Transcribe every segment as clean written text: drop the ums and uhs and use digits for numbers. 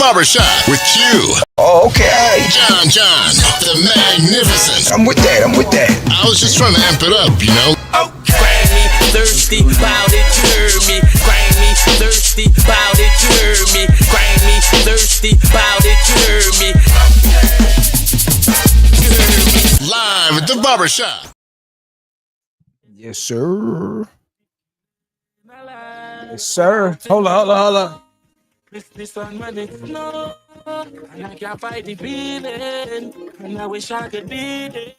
Barbershop with Q. Oh, okay. John, the magnificent. I'm with that. I was just trying to amp it up, you know? Grind me thirsty, bout it, you heard me. Grind me thirsty, bout it, you heard me. Grind me thirsty, bout it, you heard me. You heard me. Live at the Barbershop. Yes, sir. Yes, sir. Hold on. This one when it's snow, and I can't fight the feeling, and I wish I could be there.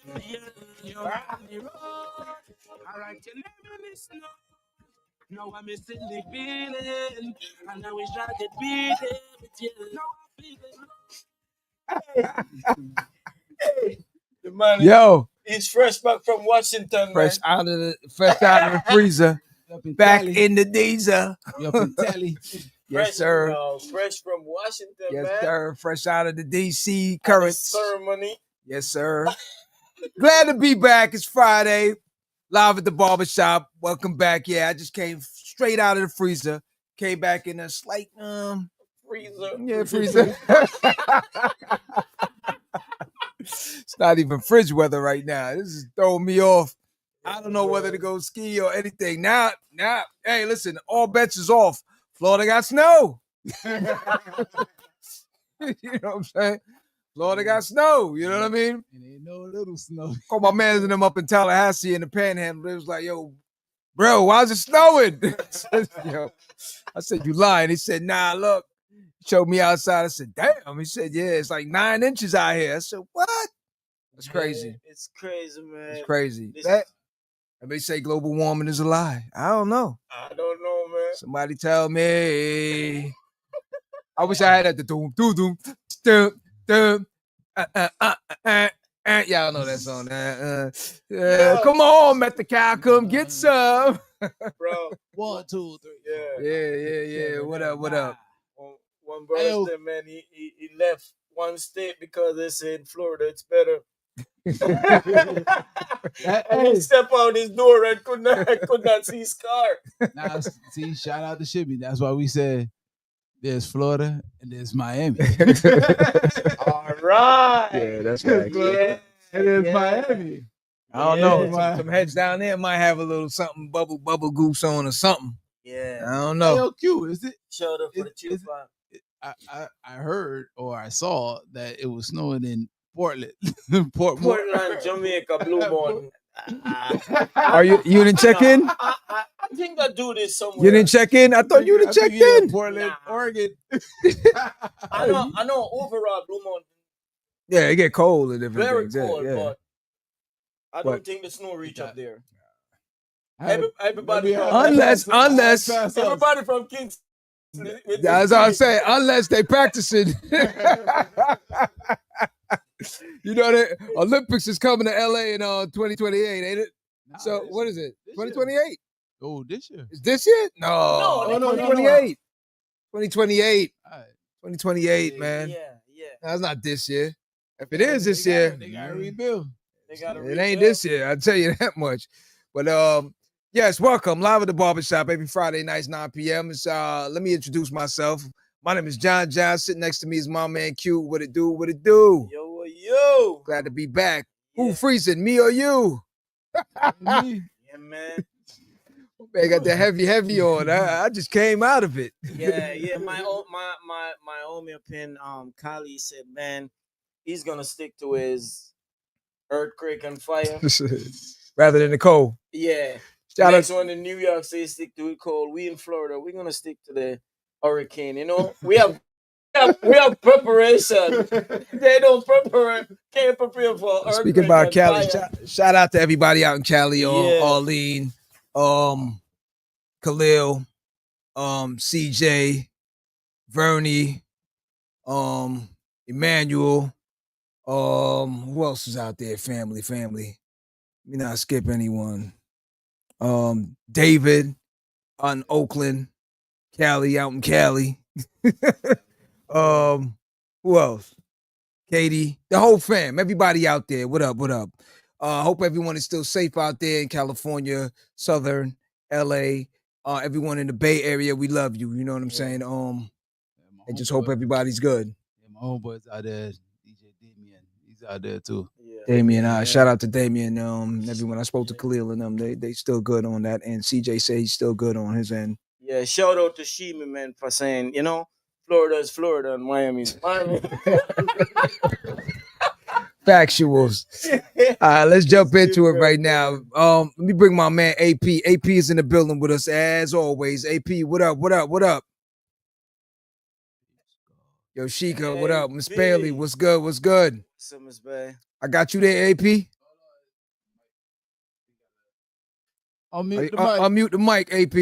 You're on the road. I write your name in the snow. Now I'm missing the feeling, and I wish I could be there with you. Hey, the man Yo, is fresh back from Washington, fresh man. out of the freezer, back in the diesel. You up in Tally? Yes, sir. Fresh from Washington, Yes, man. sir. Fresh out of the DC currents. Ceremony. Yes, sir. Glad to be back. It's Friday. Live at the Barbershop. Welcome back. Yeah, I just came straight out of the freezer. Came back in a slight Freezer. Yeah, freezer. It's not even fridge weather right now. This is throwing me off. I don't know whether to go ski or anything. Now, hey, listen, all bets is off. Florida got snow. You know what I'm saying? Florida got snow. You know what I mean? It ain't no little snow. Called my man and them up in Tallahassee in the Panhandle. It was like, yo, bro, why's it snowing? I said, you lying. He said, nah, look. He showed me outside. I said, damn. He said, yeah, it's like 9 inches out here. I said, what? That's crazy. Yeah, it's crazy, man. It's crazy. This- And they say global warming is a lie. I don't know. I don't know, man. Somebody tell me. I wish I had that. The doom, doom, doom, doom. Y'all know that song. Come on, Met the Cow, come get some. Bro. 1, 2, 3. Yeah. Yeah. What up? One brother said, man, he left one state because they said in Florida it's better. And he stepped out his door and could not see his car. Now, see, shout out to Shibby. That's why we said there's Florida and there's Miami. All right. Yeah, that's right. Yeah. And there's Miami. I don't know. Yeah. Some heads down there might have a little something bubble goose on or something. Yeah. I don't know. Yo, Q, is it? Showed up for the Is chill it- vibe. I heard or I saw that it was snowing in Portland. Portland, Jamaica, Blue Mountain. Are you didn't check in? I think I do this somewhere. You didn't check in? I thought you would have checked in. Portland, Nah. Oregon. I know overall Blue Mountain Yeah, it get cold and different very things. Yeah, cold, yeah. but I But- don't think the snow reach up there. I- Everybody maybe from Unless- everybody from Kingston. That's what I'm saying. Unless they practicing. You know the Olympics is coming to LA in 2028, ain't it? Nah, So this- what is it? this year. 2028? Oh, this year. Is this it? No, No, 2028. 2028. All right. 2028, man. Yeah. That's not this year. If it is this year, They got to rebuild. They gotta it ain't this year. I'll tell you that much. But yes, welcome. Live at the Barbershop every Friday nights, 9 p.m. It's let me introduce myself. My name is John. Sitting next to me is my man Q. What it do? Yo. Glad to be back. Yeah. Who freezing? Me or you? Yeah, man. Man, got that heavy on. I just came out of it. Yeah. My homie up in Cali said, man, he's gonna stick to his earthquake and fire. Rather than the cold. Yeah. Shout Next out. one in New York say stick to it cold. We in Florida, we're gonna stick to the hurricane. You know, we have preparation. They don't can't prepare for earthquake. Speaking about and Cali, fire. shout out to everybody out in Cali, Yeah. Arlene, Khalil, CJ, Vernie, Emmanuel, who else is out there? Family. Let me not skip anyone. David on Oakland, Cali out in Cali. Who else? Katie, the whole fam, everybody out there. What up? Hope everyone is still safe out there in California, Southern LA. Everyone in the Bay Area, we love you. You know what I'm saying? and just hope everybody's good. Yeah, my homeboy's out there, DJ Damien. He's out there too. Yeah. Damien, shout out to Damien. Everyone I spoke to Khalil and them, they still good on that. And CJ say he's still good on his end. Yeah, shout out to Shimi, man, for saying, Florida's Florida and Miami's Miami. Factuals. All right, let's jump into it right now. Let me bring my man AP. AP is in the building with us as always. AP, what up? What up? What up? Yo, Sheikah, what up? Miss Bailey, what's good? What's good? So, Miss Bay. I got you there, AP. Unmute the mic. Unmute the mic, AP.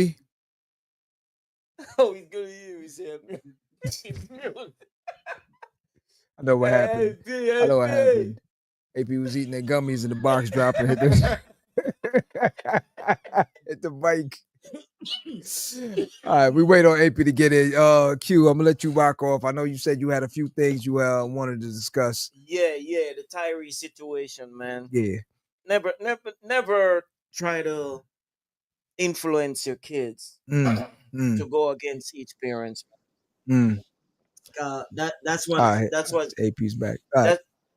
Oh, he's good to you. He said, I know what happened. AP. I know what happened. AP was eating their gummies in the box drop and hit the mic. All right, we wait on AP to get in. Q, I'm gonna let you rock off. I know you said you had a few things you wanted to discuss. Yeah, the Tyrese situation, man. Yeah. Never try to influence your kids to go against each parent. That's what. Right. That's what. AP's back.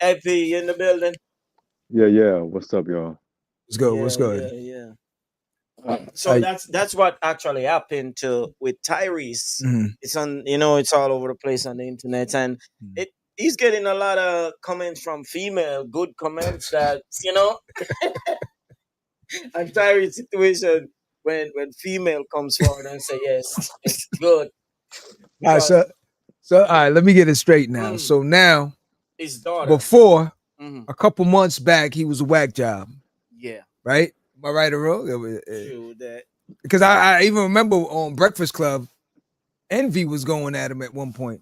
AP, you in the building? Yeah. What's up, y'all? What's good? What's good? Yeah. So that's what actually happened with Tyrese. It's on, it's all over the place on the internet, and he's getting a lot of comments from female, good comments that and Tyrese situation when female comes forward and say yes, it's good. All right, so all right, let me get it straight now. So now, his daughter before a couple months back, he was a whack job. Yeah. Right? Am I right or wrong? True that. Because I even remember on Breakfast Club, Envy was going at him at one point,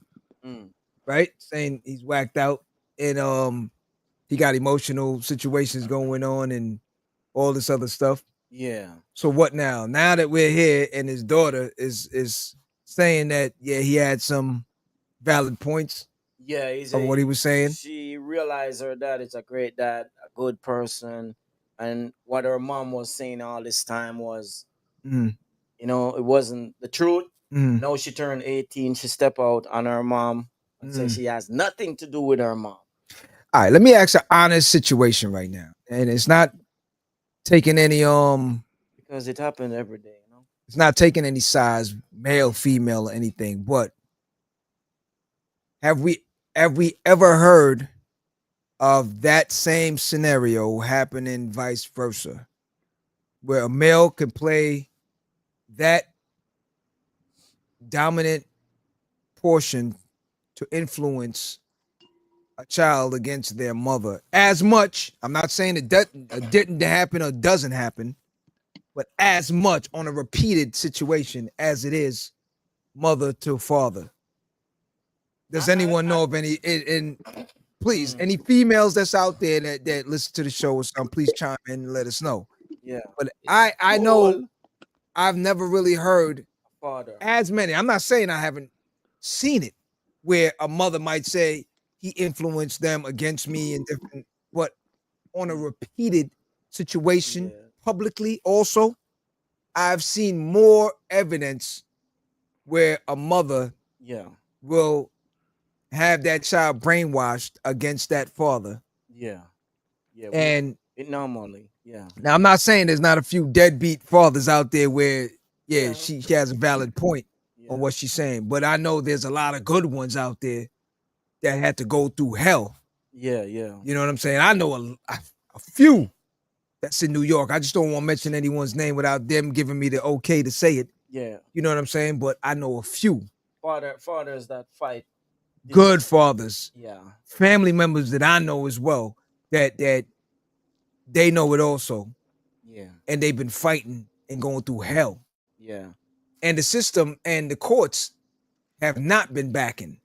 right? Saying he's whacked out and he got emotional situations going on and all this other stuff. Yeah. So what now? Now that we're here and his daughter is saying that, yeah, he had some valid points. Yeah, of what he was saying. She realized her dad is a great dad, a good person. And what her mom was saying all this time was, it wasn't the truth. Now she turned 18. She stepped out on her mom and said she has nothing to do with her mom. All right, let me ask an honest situation right now. And it's not taking any because it happened every day, It's not taking any size, male, female, or anything. But have we ever heard of that same scenario happening vice versa, where a male can play that dominant portion to influence a child against their mother as much? I'm not saying it didn't happen or doesn't happen, but as much on a repeated situation as it is mother to father. Does anyone know of any? And please, any females that's out there that listen to the show or something, please chime in and let us know. Yeah. But I know I've never really heard father as many. I'm not saying I haven't seen it where a mother might say he influenced them against me and different, but on a repeated situation publicly also, I've seen more evidence where a mother will have that child brainwashed against that father. Yeah. And it normally, Now I'm not saying there's not a few deadbeat fathers out there where, she has a valid point on what she's saying, but I know there's a lot of good ones out there that had to go through hell. Yeah. You know what I'm saying? I know a few that's in New York. I just don't want to mention anyone's name without them giving me the okay to say it. Yeah. You know what I'm saying? But I know a few. Fathers that fight. Good fathers. Yeah. Family members that I know as well that they know it also. Yeah. And they've been fighting and going through hell. Yeah. And the system and the courts have not been backing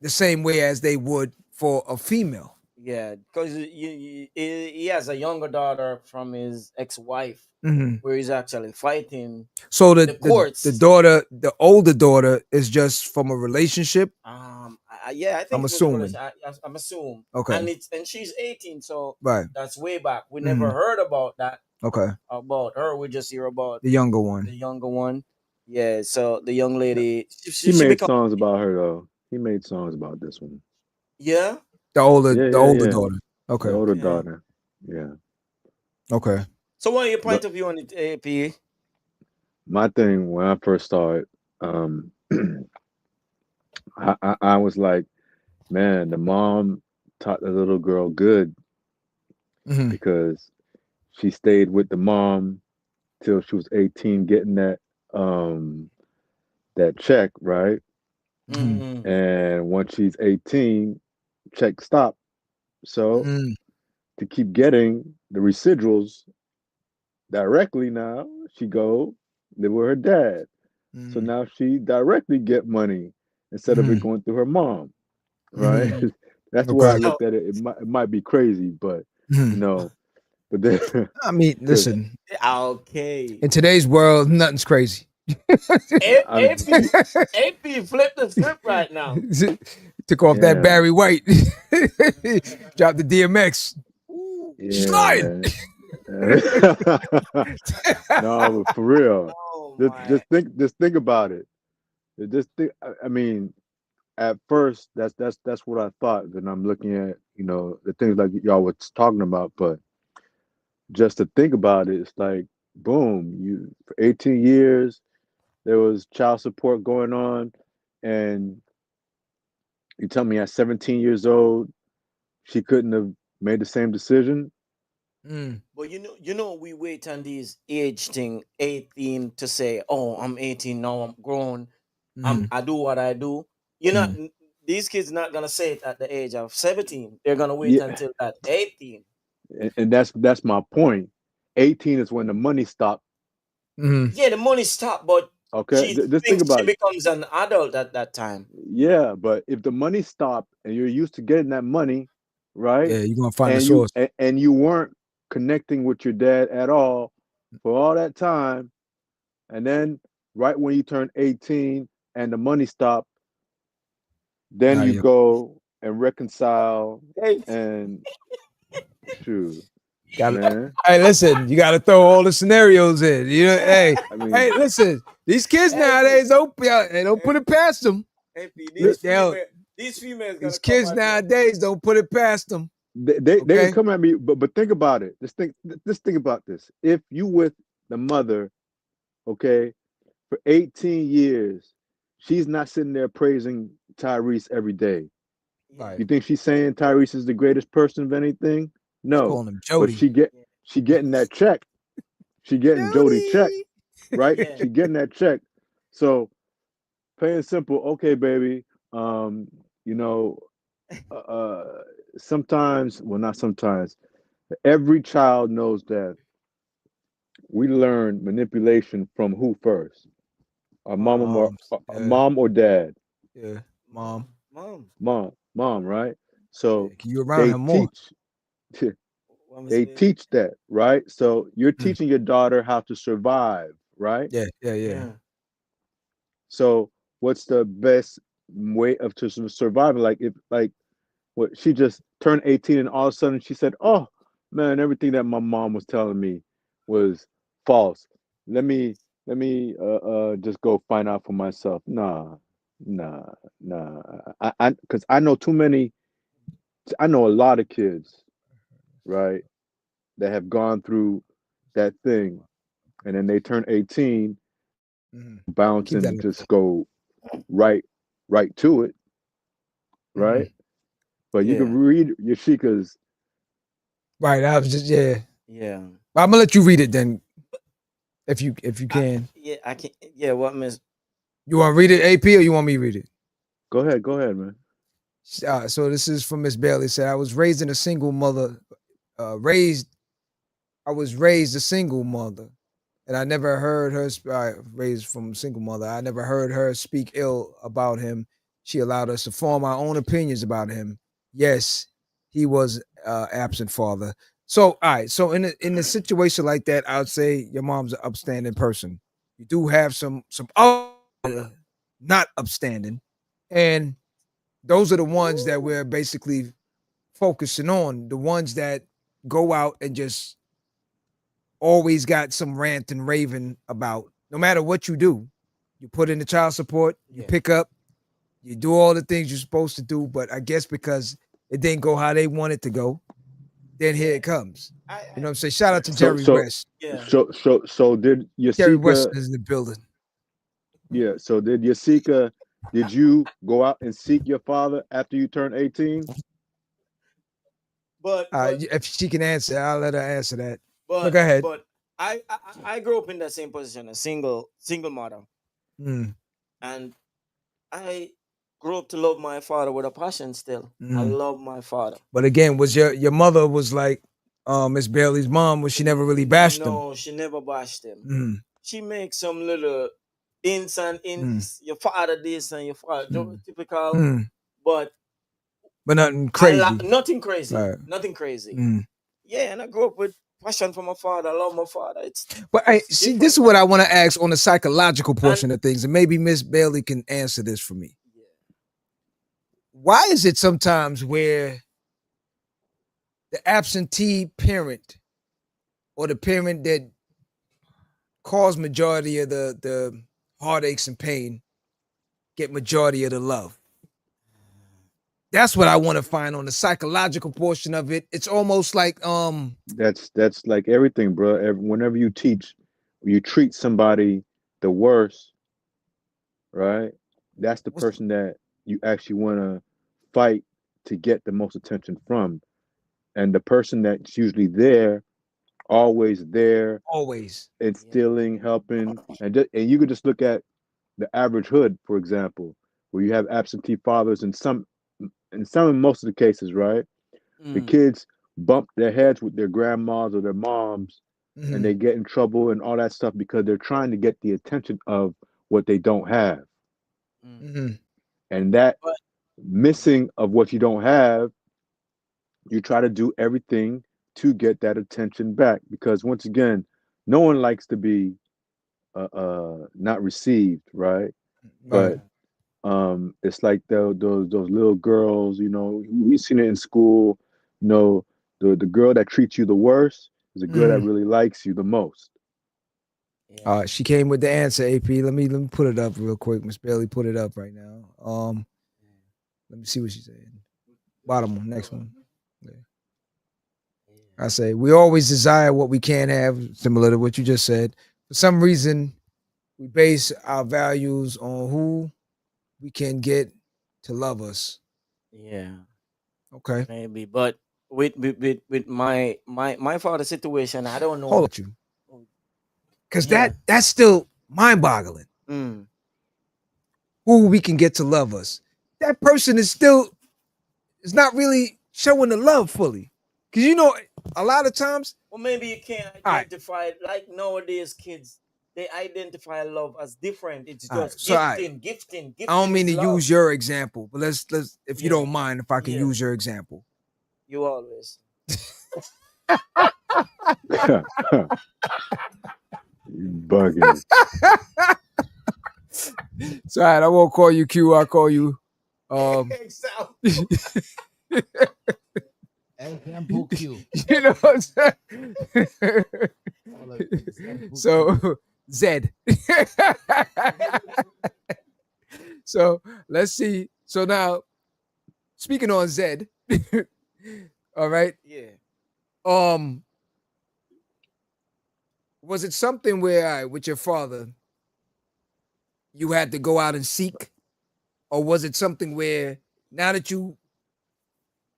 the same way as they would for a female. Yeah, because he has a younger daughter from his ex-wife, where he's actually fighting. So the courts. The older daughter is just from a relationship. I think I'm assuming. I'm assuming. Okay. And she's 18, so right. That's way back. We never heard about that. Okay. About her, we just hear about the younger one. Yeah, so the young lady, she made songs about her though. He made songs about this one. Yeah. The older Yeah. daughter. The Okay. older Yeah. daughter. Yeah. Okay. So what are your But point of view on it, AP? my thing when I first started, um, I was like, man, the mom taught the little girl good Mm-hmm. because she stayed with the mom till she was 18, getting um that check, right? Mm-hmm. Mm. And once she's 18, check stopped. So Mm-hmm. to keep getting the residuals directly now, she go live with her dad. So Mm-hmm. now she directly get money instead of it Mm-hmm. going through her mom, right? Mm-hmm. That's the way I Okay. So looked at it. It might be crazy, but you Mm-hmm. know, but then I mean, because listen. okay. In today's world, nothing's crazy. I AP flip the script right now. Took off that yeah Barry White. Dropped the DMX. She's lying. yeah. No, but for real, Oh just my. just think about it. Just think. I mean, at first, that's what I thought. Then I'm looking at the things like y'all was talking about, but just to think about it, it's like boom, you for 18 years there was child support going on, and you tell me at 17 years old she couldn't have made the same decision. Mm, But we wait on these age thing, 18 to say, oh, I'm 18 now, I'm grown, mm, I do what I do. You're not mm. these kids not gonna say it at the age of 17. They're gonna wait Yeah, until at 18. and that's my point. 18 is when the money stopped. Mm. Yeah, the money stop, but Okay, she just think thinks she about it. becomes an adult at that time. Yeah, but if the money stopped and you're used to getting that money, right? Yeah, you're gonna find the And you source. and you weren't connecting with your dad at all for all that time, and then right when you turn 18 and the money stopped, then Now you you go and reconcile Hey, and shoot, got. man. Hey, listen, you got to throw all the scenarios in. I Hey, mean, listen. These kids nowadays they don't put it past them. li- these females gonna These come kids at you. nowadays don't put it past them. they could Okay. come at me, but think about it. Just think about this. If you with the mother, okay, for 18 years, she's not sitting there praising Tyrese every day. Yeah. Right. You think she's saying Tyrese is the greatest person of anything? She's No. calling him But Jody. she getting that check. She getting Jody check, Jody. right? Yeah. She getting that check. So plain and simple, okay, baby. Um, you know, uh sometimes, well not sometimes, every child knows that we learn manipulation from who first? Our Moms. Yeah. mom or dad? Yeah. Mom. Mom. Mom. Mom, right? Yeah. So You around they him more. teach What was they it? teach that, right? So you're Mm. teaching your daughter how to survive, right? Yeah. Yeah. Yeah. Yeah. So what's the best way of to surviving? Like if like what she just turned 18 and all of a sudden she said, "Oh man, everything that my mom was telling me was false. Let me just go find out for myself." Nah, nah. I because I know too many. I know a lot of kids, right, that have gone through that thing, and then they turn 18, Mm-hmm. bounce Keep that and up just there. go right to it, Mm-hmm. right? But you can Yeah. read Yashika's. Right. I was just Yeah. I'm gonna let you read it then, if you can. Yeah, I can. Yeah, what Miss? You want to read it, AP, or you want me to read it? Go ahead, man. So this is from Miss Bailey. Said I was raised in a single mother. Raised. I was raised a single mother, and I never heard her. Raised from a single mother. I never heard her speak ill about him. She allowed us to form our own opinions about him. Yes, he was absent father. So, all right. So, in a situation like that, I would say your mom's an upstanding person. You do have some other not upstanding, and those are the ones that we're basically focusing on. The ones that go out and just always got some rant and raving about. No matter what you do, you put in the child support, you Yeah. pick up, You do all the things you're supposed to do, but I guess because it didn't go how they want it to go, then here it comes. You know what I'm saying? Shout out to Jerry West. Yeah. So did Jerry West Yasika? is in the building. Yeah. So did Yasika? Did you go out and seek your father after you turned 18? But If she can answer, I'll let her answer that. but go ahead. But I grew up in that same position, a single mother, and I grew up to love my father with a passion. Still, I love my father. But again, was your mother was like Miss Bailey's mom? Was she never really bashed him? No, she never bashed him. She makes some little ins and ins. Your father this and your father typical, but nothing crazy. Nothing crazy. Right. Nothing crazy. Yeah, and I grew up with passion for my father. I love my father. But see, this is what I want to ask on the psychological portion of things, and maybe Miss Bailey can answer this for me. Yeah. Why is it sometimes where the absentee parent or the parent that caused majority of the heartaches and pain get majority of the love? That's what I want to find on the psychological portion of it. It's almost like That's like everything, bro. Whenever you teach, you treat somebody the worst, right? That's the person that you actually want to fight to get the most attention from, and the person that's usually there, always instilling, helping, and you could just look at the average hood, for example, where you have absentee fathers in most of the cases, right? The kids bump their heads with their grandmas or their moms, and they get in trouble and all that stuff because they're trying to get the attention of what they don't have. And that missing of what you don't have, you try to do everything to get that attention back, because once again, no one likes to be not received, right? But it's like those little girls, we've seen it in school. The girl that treats you the worst is the girl that really likes you the most. She came with the answer, AP. Let me put it up real quick. Miss Bailey put it up right now. Let me see what she said. Bottom one, next one. Yeah. I say we always desire what we can't have, similar to what you just said. For some reason, we base our values on who we can get to love us. Yeah. Okay. Maybe, but with my father's situation, I don't know. Hold on, you. Because that's still mind-boggling. Who we can get to love us. That person is not really showing the love fully. Because a lot of times. Well, maybe you can't identify like nowadays kids. They identify love as different. It's just gifting. I don't mean to use your example, but let's if you don't mind, if I can use your example. You always. You bugging. It's all right. I won't call you Q. I'll call you. Example Q. You know what I'm saying? So Z. So let's see. So now, speaking on Z, all right. Yeah. Was it something where with your father you had to go out and seek, or was it something where now that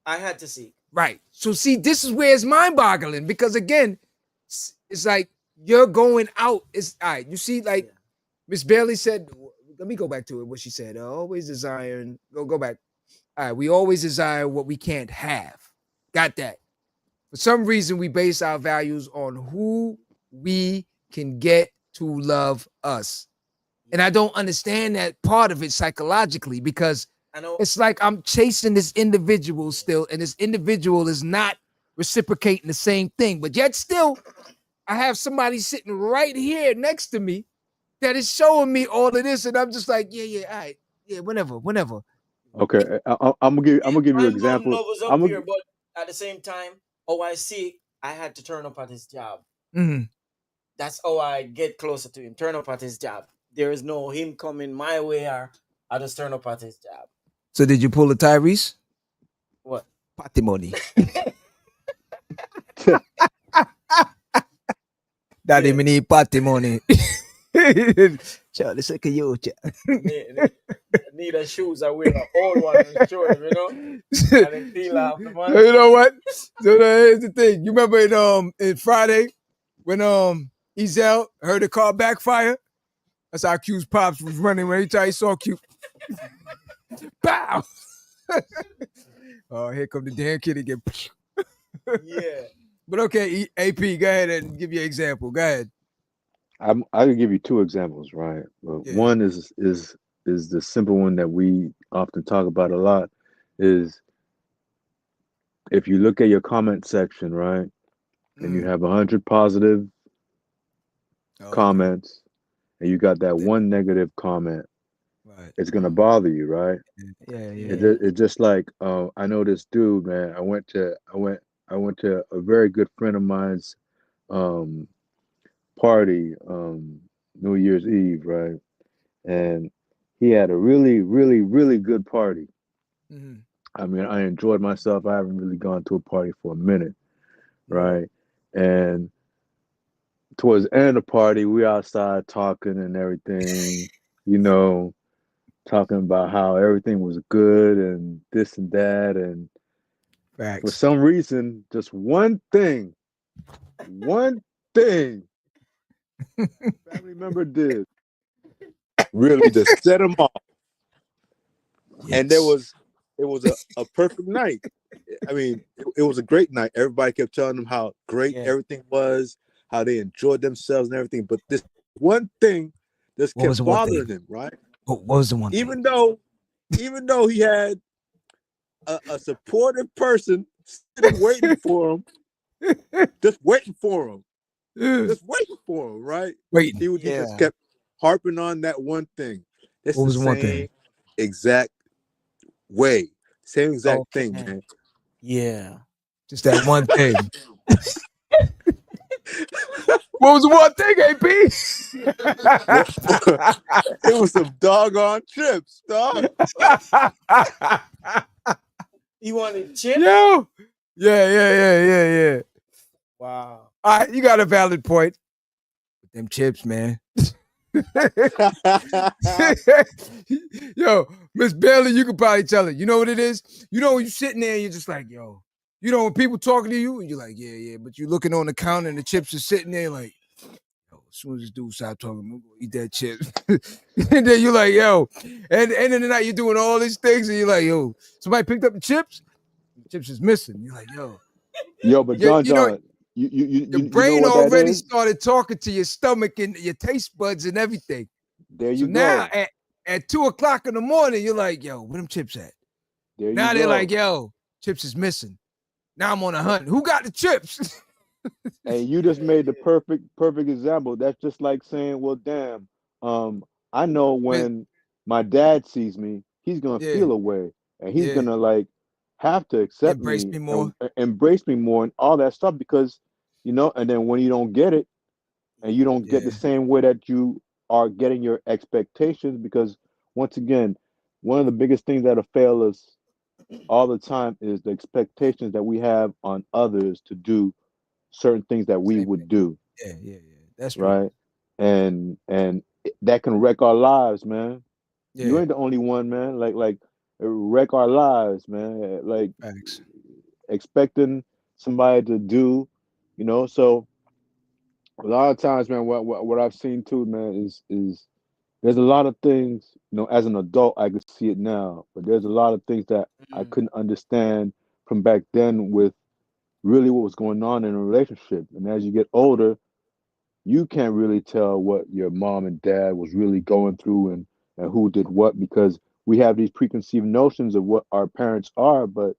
I had to seek? Right. So see, this is where it's mind-boggling, because again, it's like you're going out. It's all right. You see, like Miss Bailey said. Let me go back to it. What she said. Always desiring. Go back. All right. We always desire what we can't have. Got that. For some reason, we base our values on who we can get to love us. And I don't understand that part of it psychologically, because it's like I'm chasing this individual still, and this individual is not reciprocating the same thing. But yet still, I have somebody sitting right here next to me that is showing me all of this, and I'm just like, yeah, all right, yeah, whenever. Okay, I'm gonna give you an example. Love was up here, but at the same time, I see, I had to turn up at his job. That's how I get closer to him. Turn up at his job. There is no him coming my way or I just turned up at his job. So did you pull a Tyrese? What? Patrimony. Daddy, me need patrimony. Charlie, say you. Need a shoes. I wear an old one and show him, you know. And then feel off the money. You know what? So here's the thing. You remember in Friday when Ezel heard the car backfire? That's how Q's pops was running when he saw Q. Bow. Oh, here come the damn kid again. Yeah. But okay, AP, go ahead and give you an example. Go ahead. I can give you two examples, right? Well, Yeah. One is the simple one that we often talk about a lot. Is if you look at your comment section, right, and you have 100 positive comments, and you got that one negative comment, right, it's gonna bother you, right? Yeah. It's just like I know this dude, man. I went to a very good friend of mine's party, New Year's Eve, right? And he had a really, really, really good party. Mm-hmm. I mean, I enjoyed myself. I haven't really gone to a party for a minute, right? And towards the end of the party, we outside talking and everything, you know, talking about how everything was good and this and that. And for some reason, just one thing family member did really just set him off. Yes. And it was a perfect night. I mean, it was a great night. Everybody kept telling them how great everything was, how they enjoyed themselves and everything. But this one thing just kept bothering him, right? What was the one thing? Even though he had a supportive person sitting waiting for him, just waiting for him. Just waiting for him, right? He just kept harping on that one thing. It's what was the one same thing? exact way. Same exact thing, man. Yeah. Just that one thing. What was the one thing, AP? It was some doggone chips, dog. You wanted chips? Yo. Yeah. Wow. All right, you got a valid point. Them chips, man. Yo, Miss Bailey, you could probably tell it. You know what it is? You know when you're sitting there and you're just like, yo. You know when people talking to you and you're like, yeah, but you're looking on the counter and the chips are sitting there like, yo, as soon as this dude stop talking, I'm gonna eat that chip. And then you're like, yo. And end of the night, you're doing all these things and you're like, yo, somebody picked up the chips? The chips is missing. You're like, yo. Yo, but John, your brain know what already that is? started talking to your stomach and your taste buds and everything. There you so go. Now at 2:00 in the morning, you're like, yo, where them chips at? Now they're like, yo, chips is missing. Now I'm on a hunt. Who got the chips? And you just made the perfect example. That's just like saying, well, damn, I know when my dad sees me, he's gonna feel a way, and he's gonna like have to accept embrace me more, embrace me more, and all that stuff because and then when you don't get it, and you don't get the same way that you are getting your expectations, because once again, one of the biggest things that'll fail us all the time is the expectations that we have on others to do certain things that we would do. Yeah. That's right. And that can wreck our lives, man. Yeah. You ain't the only one, man. Like wreck our lives, man. Like expecting somebody to do, so a lot of times, man, what I've seen too, man, is there's a lot of things, as an adult I can see it now, but there's a lot of things that I couldn't understand from back then with really what was going on in a relationship. And as you get older, you can't really tell what your mom and dad was really going through and who did what, because we have these preconceived notions of what our parents are, but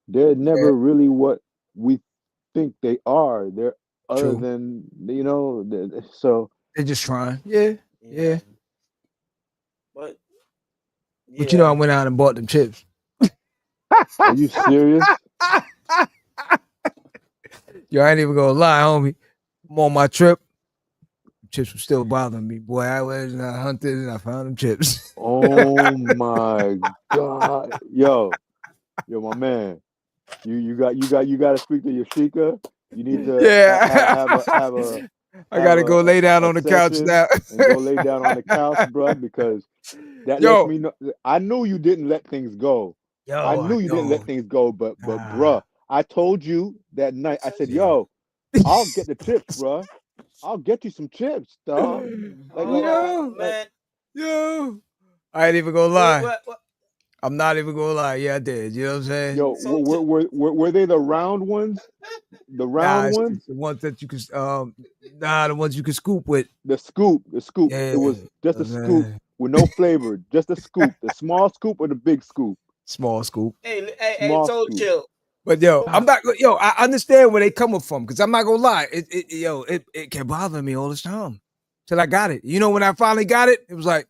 they're never really what we think they are. They're other than, so they're just trying. Yeah. But I went out and bought them chips. Are you serious? Yo, I ain't even gonna lie, homie. I'm on my trip. Chips were still bothering me. Boy, I went and I hunted and I found them chips. Oh my God. Yo, my man. You got to speak to Yashika. You need to have a I gotta go lay down on the couch session now. and go lay down on the couch, bro, because that lets Yo, me know. I knew you didn't let things go. I knew you didn't let things go, but bruh, I told you that night. I said, "Yo, I'll get the chips, bruh. I'll get you some chips, dog." Man. Yo, I ain't even gonna lie. I'm not even gonna lie. Yeah, I did. You know what I'm saying? Yo, were they the round ones? The round it's ones? the ones that you could the ones you could scoop with. The scoop. Yeah, It was just a scoop with no flavor, just a scoop. The small scoop or the big scoop? Small scoop. Hey, so chill. But yo, I understand where they coming from because I'm not gonna lie. It kept bothering me all this time till I got it. You know, when I finally got it, it was all right.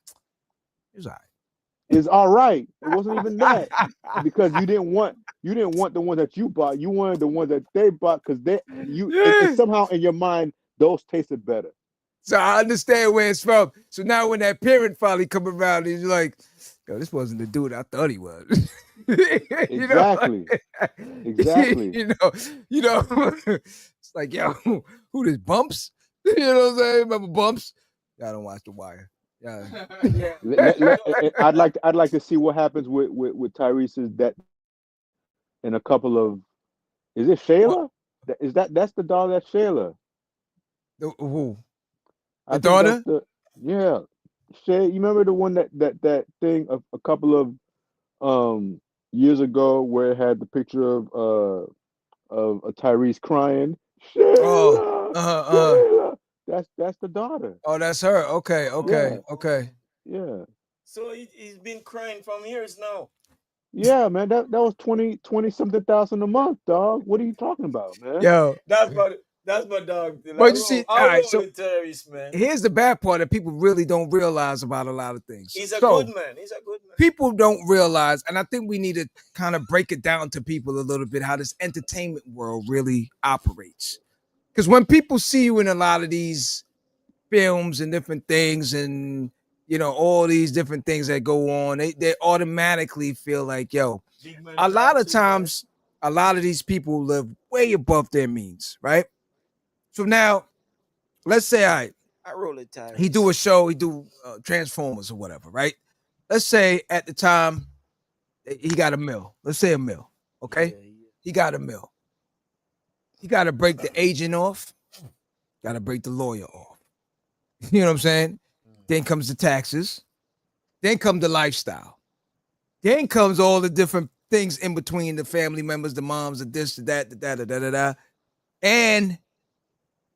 It's all right. It wasn't even that because you didn't want the ones that you bought. You wanted the ones that they bought because it's somehow in your mind those tasted better. So I understand where it's from. So now when that parent finally come around, he's like, "Yo, this wasn't the dude I thought he was." Exactly. Exactly. You know. It's like, yo, who this Bumps? You know what I'm saying? Remember Bumps? I don't watch The Wire. Yeah. I'd like to see what happens with Tyrese's that in a couple of. Is it Shayla? That's the dog? That's Shayla. Who? The daughter? Yeah. Shay, you remember the one that thing a couple of years ago where it had the picture of a Tyrese crying? Shayla, Shayla. That's the daughter. Oh, that's her. Okay. Yeah. So he's been crying from years now. Yeah, man, that was 20 something thousand a month, dog. What are you talking about, man? Yo, that's my dog. But you see, all right, so Tyrese, man. Here's the bad part that people really don't realize about a lot of things. He's a good man. People don't realize, and I think we need to kind of break it down to people a little bit how this entertainment world really operates. Because when people see you in a lot of these films and different things and all these different things that go on, they automatically feel like, yo, a lot of times a lot of these people live way above their means, right? So now let's say I roll it tight. he do a show, he do Transformers or whatever, right? Let's say at the time he got a mill. Let's say a mill, okay? Yeah. He got a mill. He got to break the agent off, got to break the lawyer off. You know what I'm saying? Then comes the taxes. Then come the lifestyle. Then comes all the different things in between the family members, the moms, the this, the that, the da, and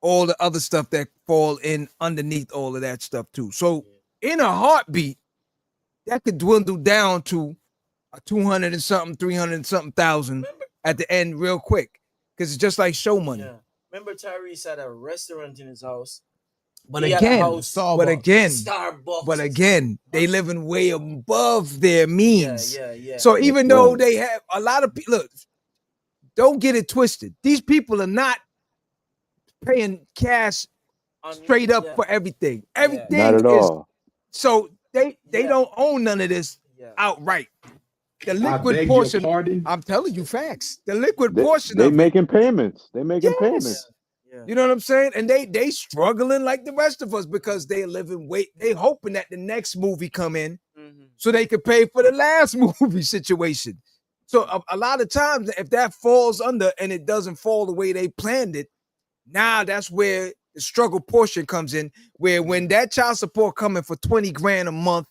all the other stuff that fall in underneath all of that stuff too. So in a heartbeat, that could dwindle down to a 200 and something, 300 and something thousand at the end real quick. Because it's just like show money. Yeah. Remember Tyrese had a restaurant in his house. But again, they living way above their means. Yeah. So even though they have a lot of people, look, don't get it twisted. These people are not paying cash straight up for everything. Everything not at all. So they don't own none of this outright. The liquid portion, I'm telling you facts. The liquid portion they of making payments. They making payments. Yeah. You know what I'm saying? And they struggling like the rest of us because they they hoping that the next movie come in so they could pay for the last movie situation. So a lot of times if that falls under and it doesn't fall the way they planned it, now that's where the struggle portion comes in, where when that child support coming for 20 grand a month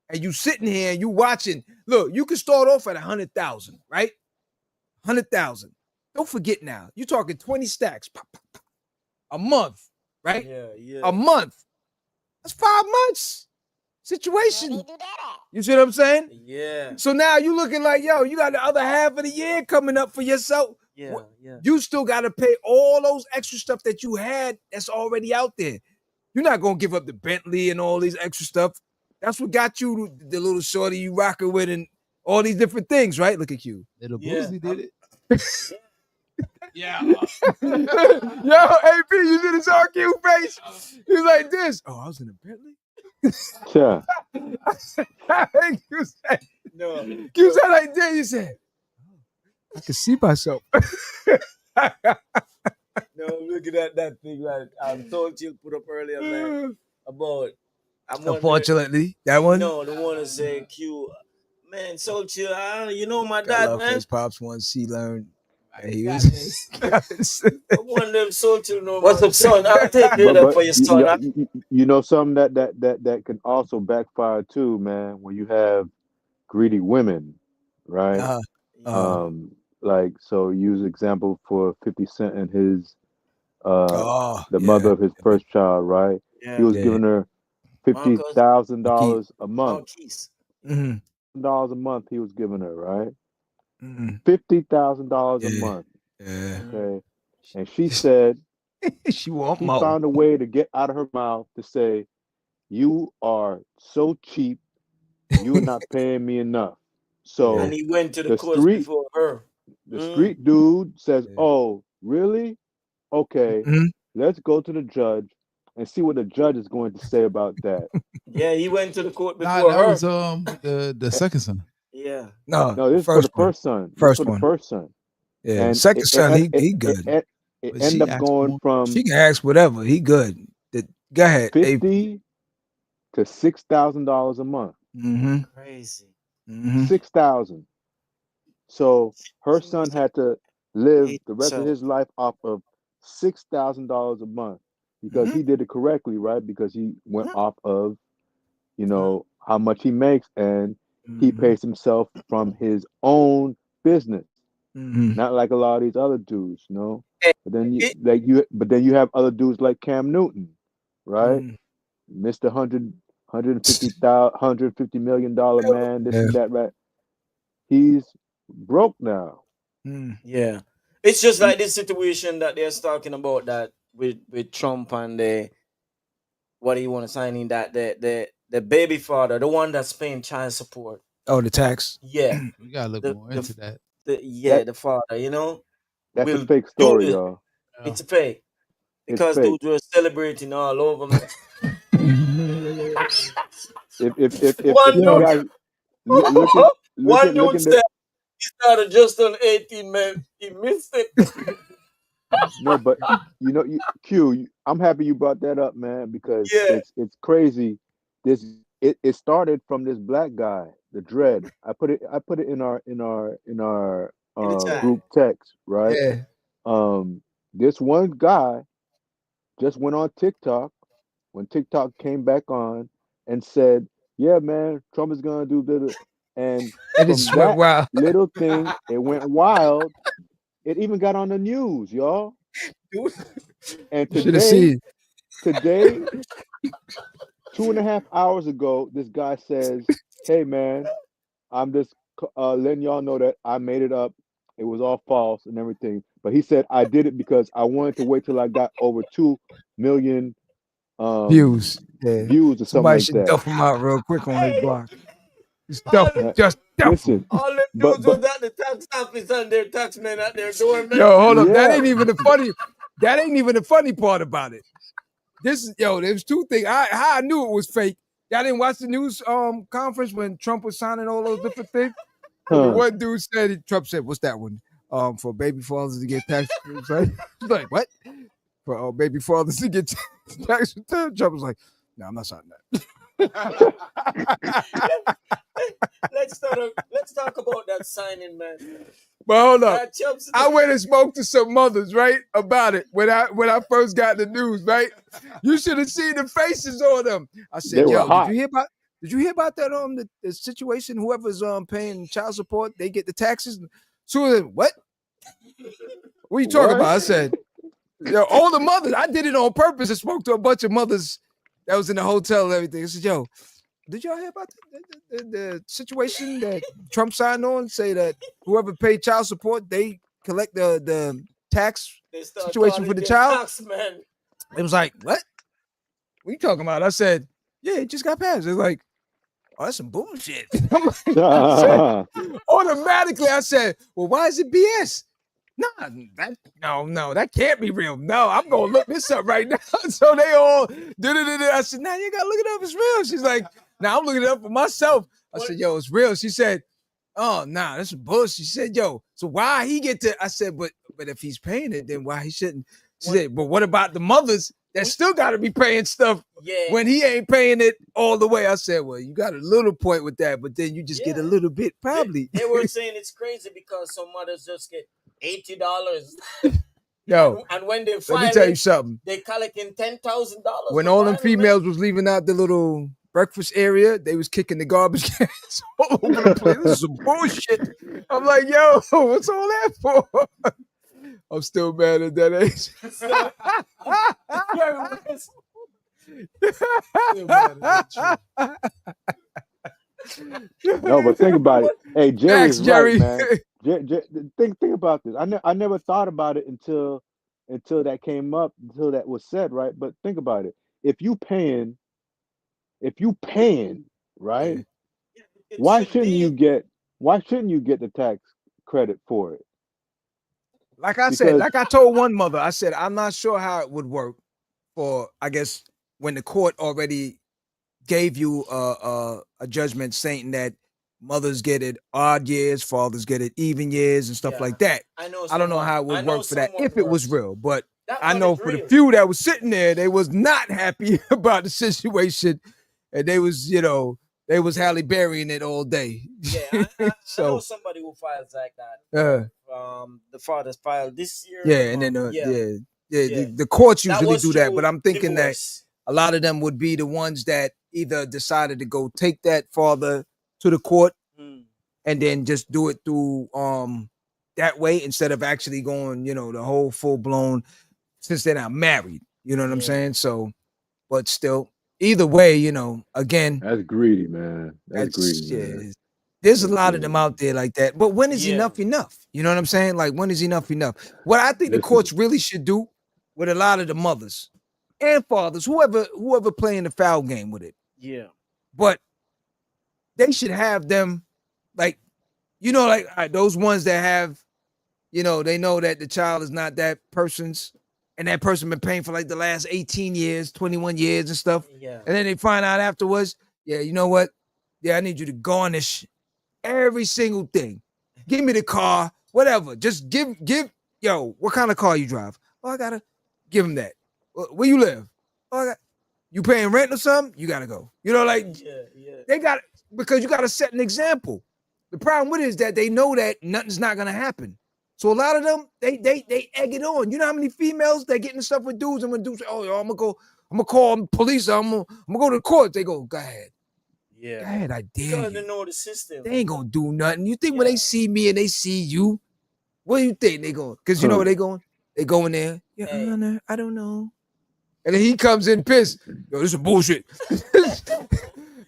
and you sitting here and you watching, look, you can start off at 100,000, right? 100,000. Don't forget now, you're talking 20 stacks a month, right? Yeah. A month. That's 5 months situation. You see what I'm saying? Yeah. So now you looking like, yo, you got the other half of the year coming up for yourself. Yeah. You still got to pay all those extra stuff that you had that's already out there. You're not going to give up the Bentley and all these extra stuff. That's what got you the little shorty you rocking with and all these different things, right? Look at you. Little Boosie did it. Yeah. Yo, AP, you see this RQ face? He's like this. Oh, I was in a Bentley. Yeah. You said, No. you said like that. You said, I can see myself. No, look at that thing like Soul Chill put up earlier, man. About Unfortunately, that one. No, the one that said Q. Man, Soul Chill, you know my I dad, love man. his pops once he learned that he got was. I want them Soul Chill know. What's up, son? I'll take care of that for your son. You know something that can also backfire too, man. When you have greedy women, right? Like so, use example for 50 Cent and his the mother of his first child, right? Yeah. He was giving her $50,000 a month. $50,000 a month he was giving her, right? $50,000 a month. Yeah. Okay. And she said she found a way to get out of her mouth to say, "You are so cheap, you are not paying me enough." So and he went to the court before her. The street dude says, "Oh, really? Okay, let's go to the judge and see what the judge is going to say about that." Yeah, he went to the court before Nah, that her. was the second son. Yeah. No, this is for the first son. First one. First son. Yeah, And second son, he good. It ended up going from she can ask whatever. He good. Go ahead. $50,000 to $6,000 a month. Crazy. $6,000. So her son had to live the rest of his life off of $6,000 a month because he did it correctly, right? Because he went off of, how much he makes, and he pays himself from his own business, not like a lot of these other dudes, But then you have other dudes like Cam Newton, right? Mr. $150 million man, this and that, right? He's broke now. Yeah, it's just like this situation that they're talking about that with Trump and what do you want to sign in that the baby father, the one that's paying child support. Oh, the tax. Yeah, we gotta look more into that. The father, that's a fake story, y'all. It's a fake because dudes were celebrating all over, man. if one you guys dude said he started just on 18, man. He missed it. No, but Q, I'm happy you brought that up, man, because it's crazy. It started from this black guy, the Dread. I put it in our group text, right? Yeah. This one guy just went on TikTok when TikTok came back on and said, "Yeah, man, Trump is gonna do this," and from that wild. little thing, it went wild. It even got on the news, y'all. And today, 2.5 hours ago, this guy says, "Hey, man, I'm just letting y'all know that I made it up. It was all false and everything." But he said, "I did it because I wanted to wait till I got over 2 million views or somebody something should like that." duff him out real quick on his block. Just duff Listen, all them dudes was at the tax office and their taxmen at their door, man. Yo, hold up. That ain't even the funny part about it. There's two things. How I knew it was fake. Y'all didn't watch the news conference when Trump was signing all those different things? The one dude said, Trump said, "What's that one? For baby fathers to get tax returns," right? He's like, "What? For baby fathers to get tax returns?" Trump was like, "No, I'm not signing that." Let's talk about that signing, man. But hold up, I went and spoke to some mothers, right, about it when I first got the news, right? You should have seen the faces on them. I said, "Yo, did you hear about that? The situation. Whoever's paying child support, they get the taxes." So what? What are you talking about? I said, all the mothers. I did it on purpose. I spoke to a bunch of mothers that was in the hotel and everything. I said, "Yo, did y'all hear about the situation that Trump signed on? Say that whoever paid child support, they collect the tax situation for the child." Tax, man. It was like, "What? What are you talking about?" I said, "Yeah, it just got passed." It's like, "Oh, that's some bullshit." Automatically, I said, "Well, why is it BS?" No, that can't be real. No, I'm gonna look this up right now. So they all did it. I said, nah, you gotta look it up. It's real. She's like, nah, I'm looking it up for myself. I said, yo, it's real. She said, oh, nah, this is bullshit. She said, yo, so why he get to? I said, but if he's paying it, then why he shouldn't? She said, but what about the mothers that still got to be paying stuff when he ain't paying it all the way? I said, well, you got a little point with that, but then you just get a little bit probably. They were saying it's crazy because some mothers just get $80. Yo, and when they let me tell you something. They collecting $10,000. When all them females was leaving out the little breakfast area, they was kicking the garbage cans all over the place. This is some bullshit. I'm like, yo, what's all that for? I'm still mad at that age. No, but think about it. Hey, Jerry's Jerry. right, man. Think about this. I never thought about it until that came up, until that was said, right? But think about it. If you paying, right? Why shouldn't you get the tax credit for it? Like I said, like I told one mother, I said, I'm not sure how it would work for, I guess, when the court already gave you a judgment saying that mothers get it odd years, fathers get it even years and stuff like that. I don't know how it would work for that if it was real, but I know for the few that was sitting there, they was not happy about the situation, and they was, they was Halle Berrying it all day. Yeah, I know somebody who files like that. The fathers filed this year. Yeah, and then the courts usually do that, but I'm thinking that a lot of them would be the ones that either decided to go take that father to the court and then just do it through that way instead of actually going, the whole full blown, since they're not married. You know what I'm saying? So, but still, either way, again, that's greedy, man. That's greedy. Man. There's a lot of them out there like that. But when is enough? You know what I'm saying? Like, when is enough? What I think the courts really should do with a lot of the mothers and fathers, whoever playing the foul game with it. Yeah. But they should have them, like, those ones that have, they know that the child is not that person's, and that person been paying for like the last 18 years, 21 years and stuff. Yeah. And then they find out afterwards, you know what? Yeah, I need you to garnish every single thing. Give me the car, whatever. Just give, what kind of car you drive? Oh, I gotta give him that. Where you live? Oh, you paying rent or something? You gotta go. They got it because you gotta set an example. The problem with it is that they know that nothing's not gonna happen. So a lot of them, they egg it on. You know how many females they getting stuff with dudes, and when dudes say, "Oh, yo, I'm gonna call police. I'm gonna go to the court." They go ahead. Yeah. Go ahead, I dare because you. they know the system. They ain't gonna do nothing. You think when they see me and they see you, what do you think they going? Because you know where they going? They go in there. Yeah, Honor, I don't know. And then he comes in pissed. Yo, this is bullshit.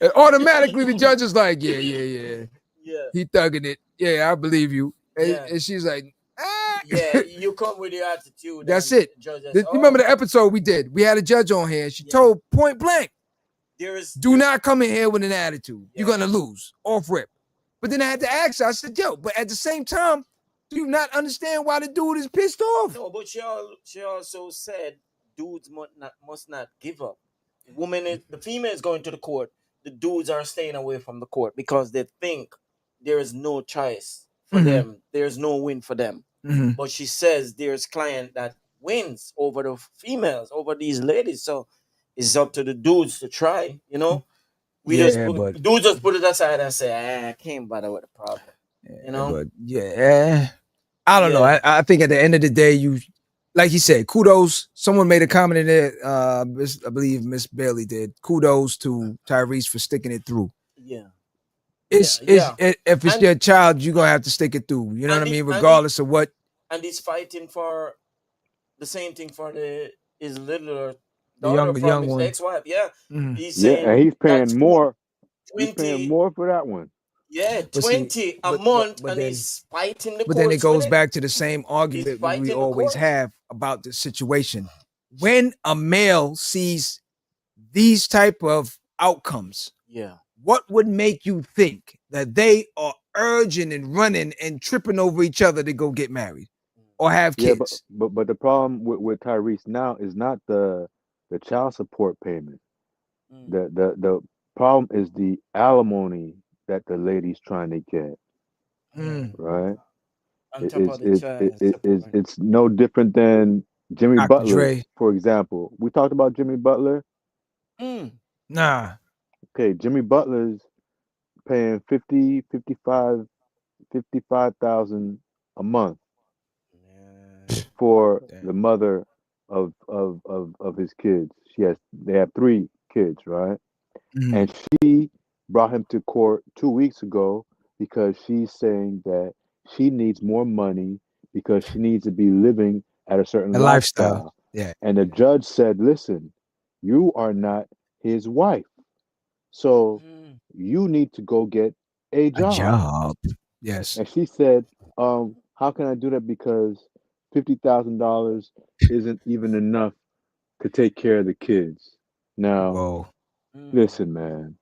And automatically the judge is like, yeah. He thugging it. Yeah, I believe you. And she's like, yeah, you come with your attitude. That's it. You remember the episode we did? We had a judge on here. She told point blank, do not come in here with an attitude. You're going to lose off rip. But then I had to ask her, I said, yo, but at the same time, do you not understand why the dude is pissed off? No, but she also said dudes must not give up. The female is going to the court. The dudes are staying away from the court because they think there is no choice for them. There's no win for them. But she says there's client that wins over the females, over these ladies. So it's up to the dudes to try, dudes just put it aside and say, I can't bother with the problem. But I don't know. I think at the end of the day, you, like you said, kudos. Someone made a comment in there. I believe Miss Bailey did. Kudos to Tyrese for sticking it through. Yeah. If it's your child, you're going to have to stick it through. You know what I mean? Regardless of what. And he's fighting for the same thing for his little daughter from his ex-wife. Yeah. He's saying and he's paying more. He's paying more for that one. Yeah, 20 a month, and he's fighting the courts. But then it goes back to the same argument we always have about the situation. When a male sees these type of outcomes, what would make you think that they are urging and running and tripping over each other to go get married? or have Yeah, kids. but the problem with Tyrese now is not the child support payment. Mm. The problem is the alimony that the lady's trying to get, Yeah. Mm. right? On It top is of the child support. it's no different than Jimmy Dr. Butler, Dre. for example. We talked about Jimmy Butler. Mm. Nah. Okay, Jimmy Butler's paying 55,000 a month Yeah. for Damn. the mother of his kids. They have 3 kids, right? Mm. And she brought him to court 2 weeks ago because she's saying that she needs more money because she needs to be living at a certain A lifestyle. lifestyle. Yeah. And the judge said, listen, you are not his wife. So Mm. you need to go get a A job. job. Yes. And she said, how can I do that? Because $50,000 isn't even enough to take care of the kids. Now, Whoa. Mm. listen, man,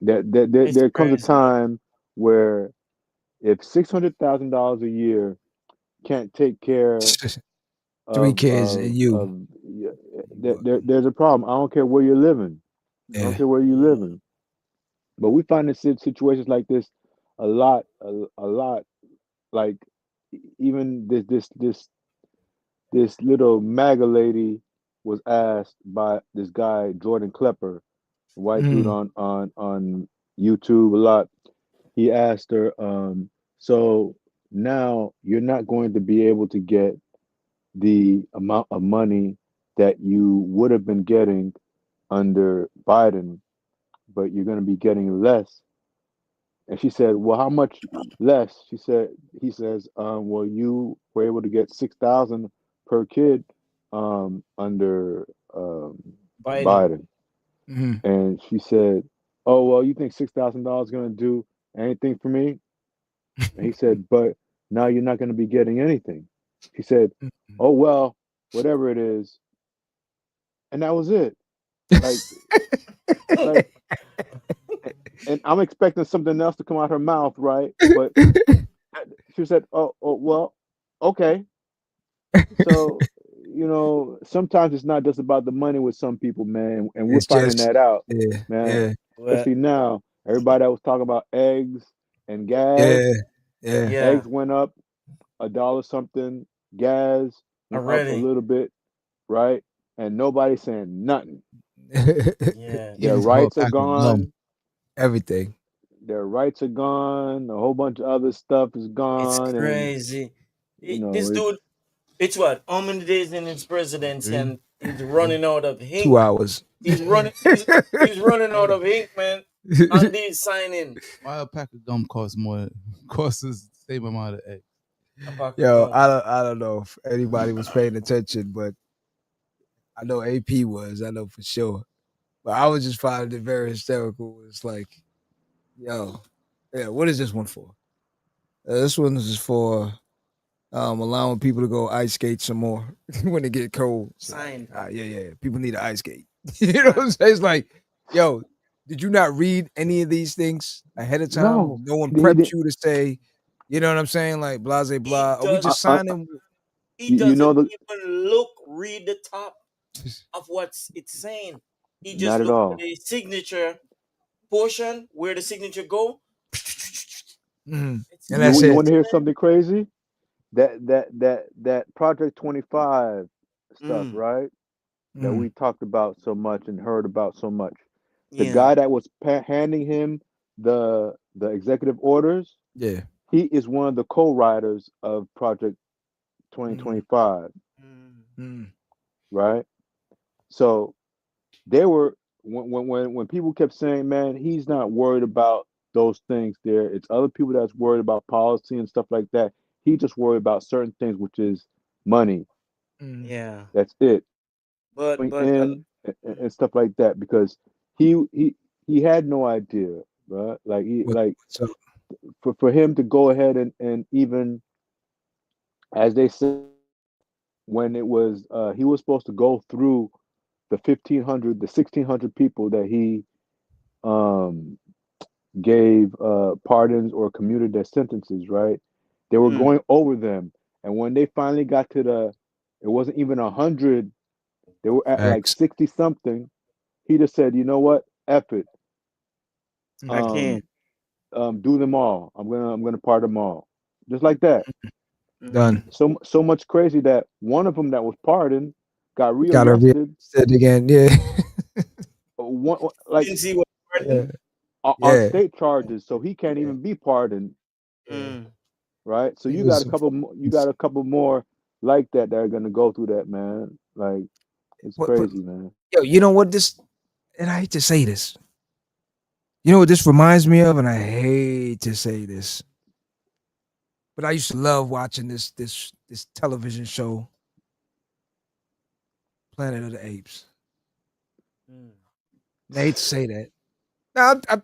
there, It's there comes a crazy. time where if $600,000 a year can't take care 3 kids and you. yeah, there's a problem. I don't care where you're living. I don't Yeah. care where you're Yeah. living. But we find in situations like this a lot. Like even this little MAGA lady was asked by this guy Jordan Klepper, white dude Mm. on YouTube a lot. He asked her, so now you're not going to be able to get the amount of money that you would have been getting under Biden, but you're going to be getting less. And she said, well, how much less? He says, well, you were able to get 6,000 per kid under Biden. Biden. Mm. And she said, oh, well, you think $6,000 is going to do anything for me? And he said, but now you're not going to be getting anything. She said, oh, well, whatever it is. And that was it. Like, like, and I'm expecting something else to come out her mouth, right? But she said, oh well, okay. So, sometimes it's not just about the money with some people, man. And we're It's finding just that out, yeah. man. Yeah. Well, Especially now, everybody that was talking about eggs and gas, Yeah. Yeah. yeah. eggs went up a dollar something, gas went up a Already. little bit, right? And nobody's saying nothing. Yeah. Their Even for a rights are pack of gum. gone. Everything. Their rights are gone. A whole bunch of other stuff is It's gone, and crazy. This it's dude, it's what? How many days in his presidency 3. and he's running out of ink. 2 hours. He's running out Hey, of ink, man. And these signing why a pack of gum costs us the same amount of eggs? a pack of Yo, gum. I don't know if anybody was paying attention, but I know AP was. I know for sure. But I was just finding it very hysterical. It's like, yo, yeah, what is this one for? This one is for allowing people to go ice skate some more when it get cold. It's like, Sign. yeah, people need to ice skate. You know what Sign. I'm saying? It's like, yo, did you not read any of these things ahead of time? no. No one He prepped didn't. you to say, you know what I'm saying? Like, blase, He blah. Are we does just I, signing? he you know doesn't the even read the top of what's it's saying. He just not at look for all. the signature portion where the signature go. Mhm. It's And You that's you it. want to crazy, hear man. something crazy? That Project 25 stuff, Mm, right? That Mm, we talked about so much and heard about so much. The yeah. guy that was handing him the executive orders, yeah. he is one of the co-writers of Project Mm, 2025, Mm, mm, right? So they were when people kept saying, "Man, he's not worried about those things." There, it's other people that's worried about policy and stuff like that. He just worried about certain things, which is money. mm. yeah. That's it. But Going but in mm, and stuff like that because he he he had no idea, right? What's up? For him to go ahead and even as they said when it was he was supposed to go through the 1600 people that he um gave pardons or commuted their sentences, right? They were mm, going over them And when they finally got to it wasn't even 100. They were at like Facts. 60 something. He just said, you know what? F it. I can't. Do them all. I'm gonna part them all. Just like that. Done. So much crazy that one of them that was pardoned got Gotta rearrested. said again. Yeah. One like Didn't see what. Yeah. on Yeah. state charges, so he can't even be pardoned. Mm. Right? So He you got was a couple you got a couple more like that are gonna go through that, man. Like it's but crazy, man. yo, you know what this, and I hate to say this. You know what this reminds me of, and I hate to say this, but I used to love watching this television show, Planet of the Apes. Mm. And I hate to say that. Now, let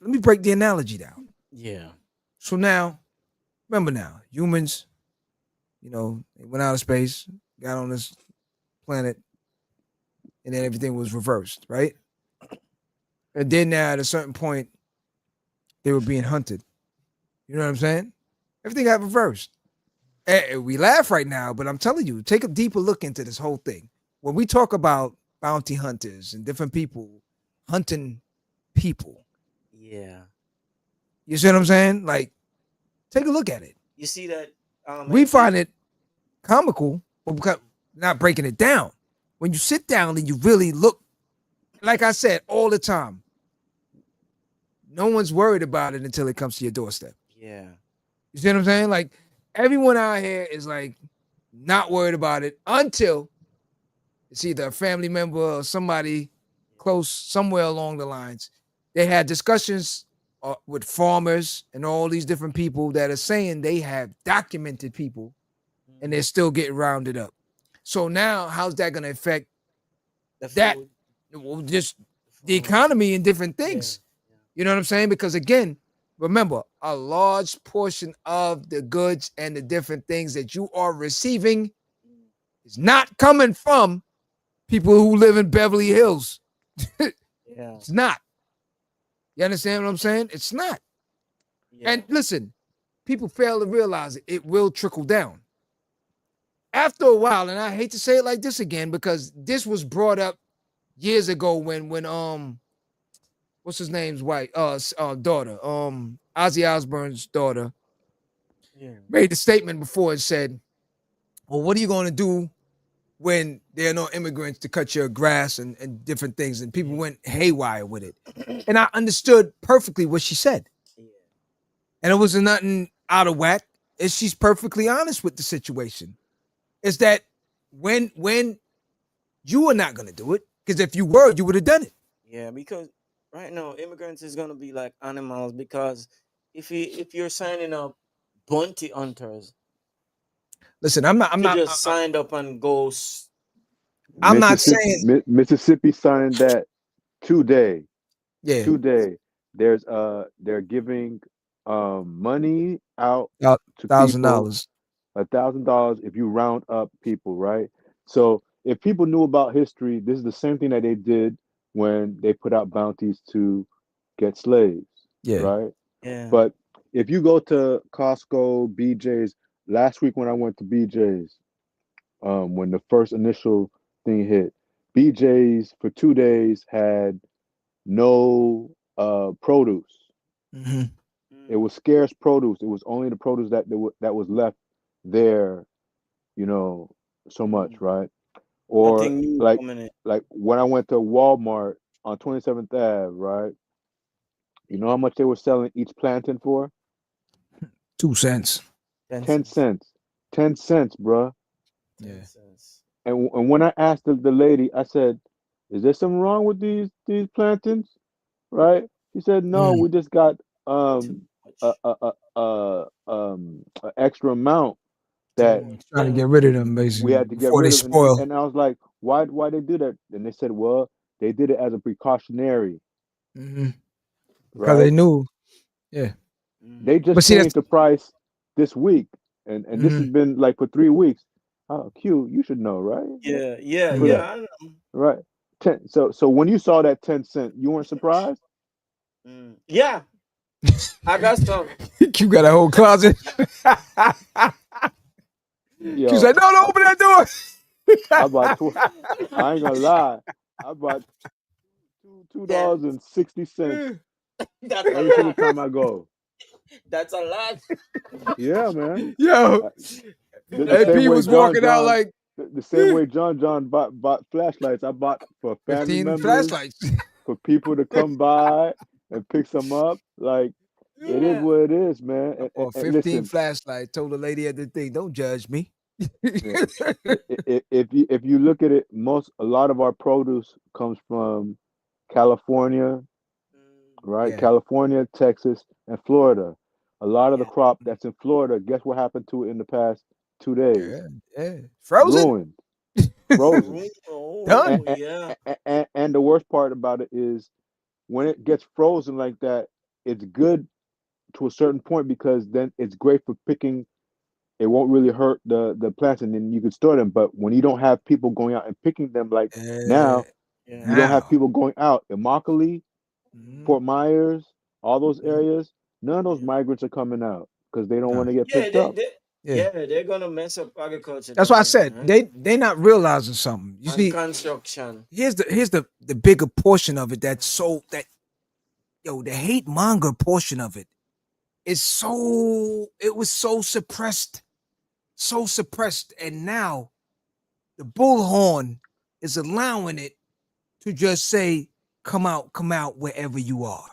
me break the analogy down. Yeah. So now, remember now, humans, they went out of space, got on this planet, and then everything was reversed, right? And then now at a certain point, they were being hunted. You know what I'm saying? Everything got reversed. And we laugh right now, but I'm telling you, take a deeper look into this whole thing. When we talk about bounty hunters and different people hunting people, Yeah. you see what I'm saying? Like, take a look at it. You see that? We find it comical, but because not breaking it down. When you sit down and you really look, like I said all the time, no one's worried about it until it comes to your doorstep. Yeah. You see what I'm saying? Like, everyone out here is like not worried about it until it's either a family member or somebody close somewhere along the lines. They had discussions with farmers and all these different people that are saying they have documented people and they're still getting rounded up. So now how's that going to affect that? Just the economy and different things. Yeah. You know what I'm saying? Because again, remember, a large portion of the goods and the different things that you are receiving is not coming from people who live in Beverly Hills. Yeah. It's not. You understand what I'm saying? It's not. Yeah. And listen, people fail to realize it will trickle down. After a while, and I hate to say it like this again, because this was brought up years ago when what's his name's daughter, Ozzy Osbourne's daughter, made the statement before and said, well, what are you going to do when there are no immigrants to cut your grass and different things? And people went haywire with it. And I understood perfectly what she said. And it wasn't nothing out of whack. And she's perfectly honest with the situation. Is that when you are not going to do it, because if you were, you would have done it. Yeah, because right now immigrants is gonna be like animals, because if you're signing up bounty hunters, listen, I'm not just signed up and go. I'm not saying Mississippi signed that today. Yeah. Today. There's they're giving money out to $1,000. $1,000 if you round up people, right? So if people knew about history, this is the same thing that they did when they put out bounties to get slaves. Yeah. Right? Yeah. But if you go to Costco, BJ's, last week when I went to BJ's, when the first initial thing hit, BJ's for 2 days had no produce. Mm-hmm. It was scarce produce. It was only the produce that was left there, so much, right? Or like when I went to Walmart on 27th Ave, right? You know how much they were selling each plantain for? 2 cents. 10 cents. 10 cents, bruh. Yeah. And when I asked the lady, I said, "Is there something wrong with these plantains?" Right? She said, "No, we just got an extra amount that trying to get rid of them, basically. We had to get rid of them." And I was like, "Why they do that?" And they said, "Well, they did it as a precautionary." Mm-hmm. Because right? they knew. Yeah. They just changed the price this week, and this has been like for 3 weeks. Oh, Q, you should know, right? Yeah. I know. Right. So when you saw that 10 cent, you weren't surprised? Yeah. I got some. Q got a whole closet. She's Yo, like, no, don't open that door. I bought I ain't gonna lie. I bought $2.60 That's a every single lot. time I go. That's a lot. Yeah, man. Yo, Uh, the AP same way was walking out like The same way John bought flashlights. I bought for family 15 members, flashlights. for people to come by and pick some up. Like it is Yeah. what it is, man. Or And 15 listen, flashlights. Told the lady at the thing, don't judge me. yeah, if you look at it, a lot of our produce comes from California, right? Yeah, California, Texas, and Florida. A lot of the Yeah. crop that's in Florida, guess what happened to it in the past 2 days? yeah. Frozen? Ruined, frozen. Done. Oh, yeah. And the worst part about it is when it gets frozen like that, it's good to a certain point because then it's great for picking. It won't really hurt the plants, and then you can store them. But when you don't have people going out and picking them, like Uh, now, Yeah. you don't have now. people going out. Immokalee, Mhm. Fort Myers, all those Mhm. areas, none of those Yeah. migrants are coming out because they don't Nah. want to get Yeah, picked up. Yeah. they're gonna mess up agriculture That's why down I there, said man. they not realizing something. You And see, construction. here's the bigger portion of it that's so that the hate monger portion of it is it was so suppressed, and now the bullhorn is allowing it to just say, come out wherever you are.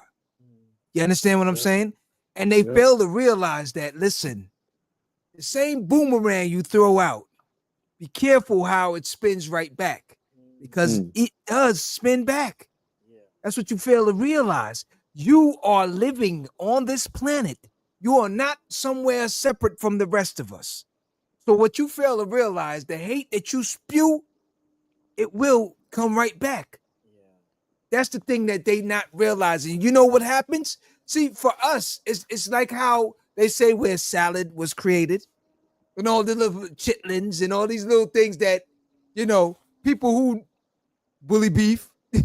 You understand what I'm Yeah, saying? And they yeah. fail to realize that, listen, the same boomerang you throw out, be careful how it spins right back because Mm. it does spin back. Yeah. That's what you fail to realize. You are living on this planet. You are not somewhere separate from the rest of us. So what you fail to realize, the hate that you spew, it will come right back. Yeah. That's the thing that they not realizing. You know what happens? See, for us, it's like how they say where salad was created and all the little chitlins and all these little things that, people who bully beef, you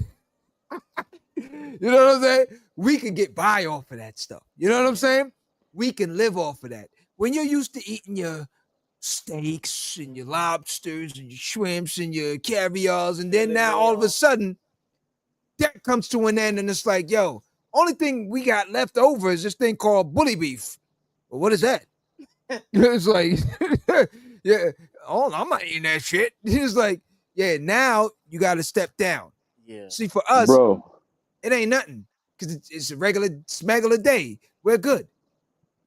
know what I'm saying? We can get by off of that stuff. You know what I'm saying? We can live off of that. When you're used to eating your steaks and your lobsters and your shrimps and your caviars, and then now all of a sudden that comes to an end, and it's like, yo, only thing we got left over is this thing called bully beef. Well, what is that? It's like, yeah, oh, I'm not eating that shit. It's like, yeah, now you got to step down. Yeah. See, for us, Bro, it ain't nothing because it's a smegular day. We're good.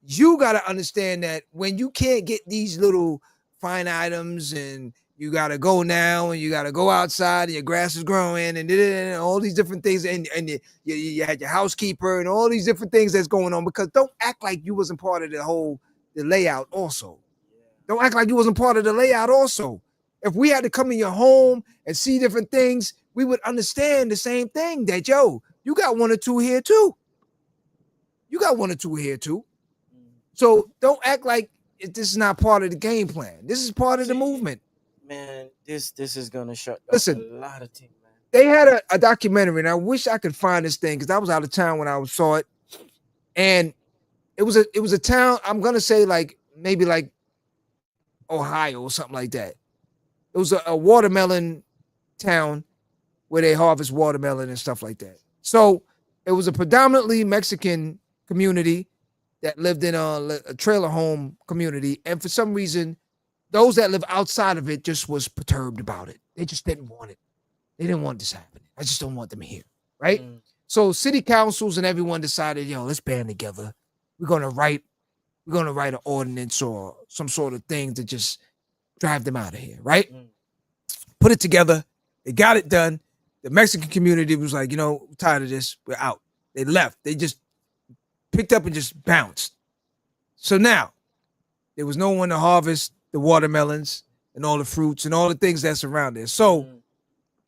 You got to understand that when you can't get these little fine items and you got to go now and you got to go outside and your grass is growing and all these different things and you had your housekeeper and all these different things that's going on, because don't act like you wasn't part of the layout also. Don't act like you wasn't part of the layout also. If we had to come in your home and see different things, we would understand the same thing that, yo, you got one or two here too. You got one or two here too. So don't act like this is not part of the game plan. This is part of the movement. Man, this is gonna shut down Listen, a lot of things, man. they had a documentary, and I wish I could find this thing because I was out of town when I saw it. And it was a town, I'm gonna say like maybe like Ohio or something like that. It was a watermelon town where they harvest watermelon and stuff like that. So it was a predominantly Mexican community that lived in a trailer home community. And for some reason, those that live outside of it just was perturbed about it. They just didn't want it. They didn't want this happening. I just don't want them here. Right? So city councils and everyone decided, yo, let's band together. We're gonna write an ordinance or some sort of thing to just drive them out of here, right? Put it together. They got it done. The Mexican community was like, we're tired of this. We're out. They left. They just picked up and just bounced. So now there was no one to harvest the watermelons and all the fruits and all the things that's around there. So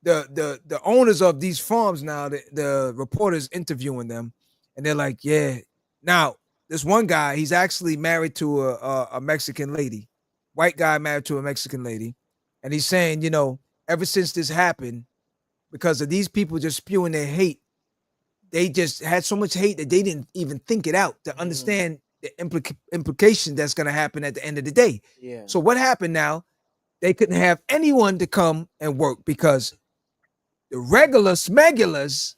the owners of these farms now, the reporters interviewing them, and they're like, yeah. Now, this one guy, he's actually married to a Mexican lady, white guy married to a Mexican lady. And he's saying, ever since this happened, because of these people just spewing their hate, they just had so much hate that they didn't even think it out to understand the implication that's going to happen at the end of the day. Yeah. So what happened now? They couldn't have anyone to come and work because the regular smegulars,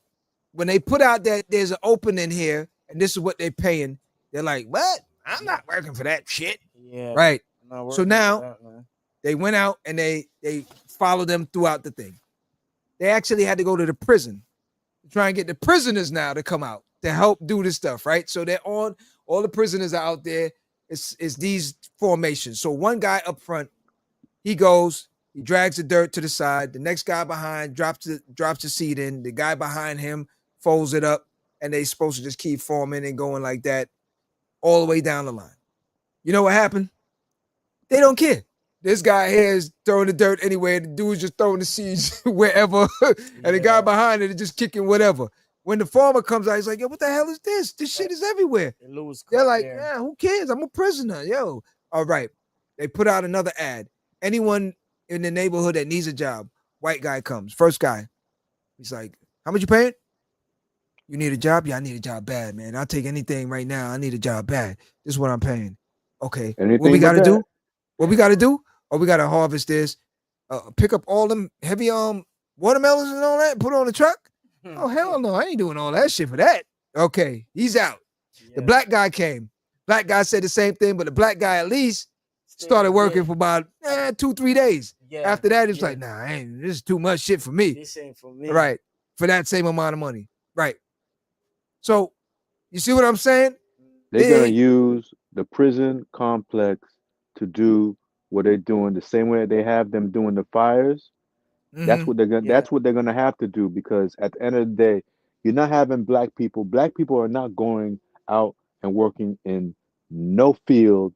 when they put out that there's an opening here and this is what they're paying, they're like, what? I'm not working for that shit. Yeah. Right. So now they went out and they followed them throughout the thing. They actually had to go to the prison to try and get the prisoners now to come out to help do this stuff, right? So they're on, all the prisoners are out there. It's these formations. So one guy up front, he goes, he drags the dirt to the side. The next guy behind drops the seed in. The guy behind him folds it up, and they're supposed to just keep forming and going like that all the way down the line. You know what happened? They don't care. This guy here is throwing the dirt anywhere. The dude's just throwing the seeds wherever. And the guy behind it is just kicking whatever. When the farmer comes out, he's like, yo, what the hell is this? This shit is everywhere. They're like, yeah, who cares? I'm a prisoner. Yo. All right. They put out another ad. Anyone in the neighborhood that needs a job, white guy comes. First guy. He's like, how much you paying? You need a job? Yeah, I need a job bad, man. I'll take anything right now. I need a job bad. This is what I'm paying. Okay. What we got to do? What we got to do? Oh, we got to harvest this. Pick up all them heavy watermelons and all that, put on the truck. Oh, hell no. I ain't doing all that shit for that. Okay. He's out. Yeah. The black guy came. Black guy said the same thing, but the black guy at least started working for about 2-3 days. Yeah. After that, it's like, nah, this is too much shit for me. This ain't for me. Right. For that same amount of money. Right. So, you see what I'm saying? They're going to use the prison complex to do what they're doing the same way they have them doing the fires. Mm-hmm. That's what they're going. That's what they're going to have to do, because at the end of the day, you're not having black people. Black people are not going out and working in no field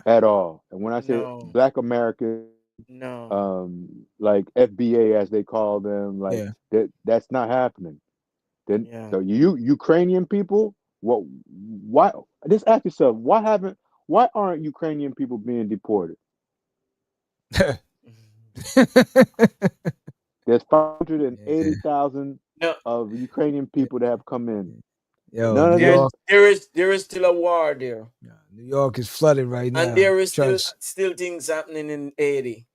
at all. And when I say Black American, like FBA as they call them, like that's not happening. Then so you Ukrainian people, why? Just ask yourself, why aren't Ukrainian people being deported? There's 580,000 of Ukrainian people that have come in. Yo, none of them. There is still a war there. New York is flooded right now. And there is still things happening in Haiti.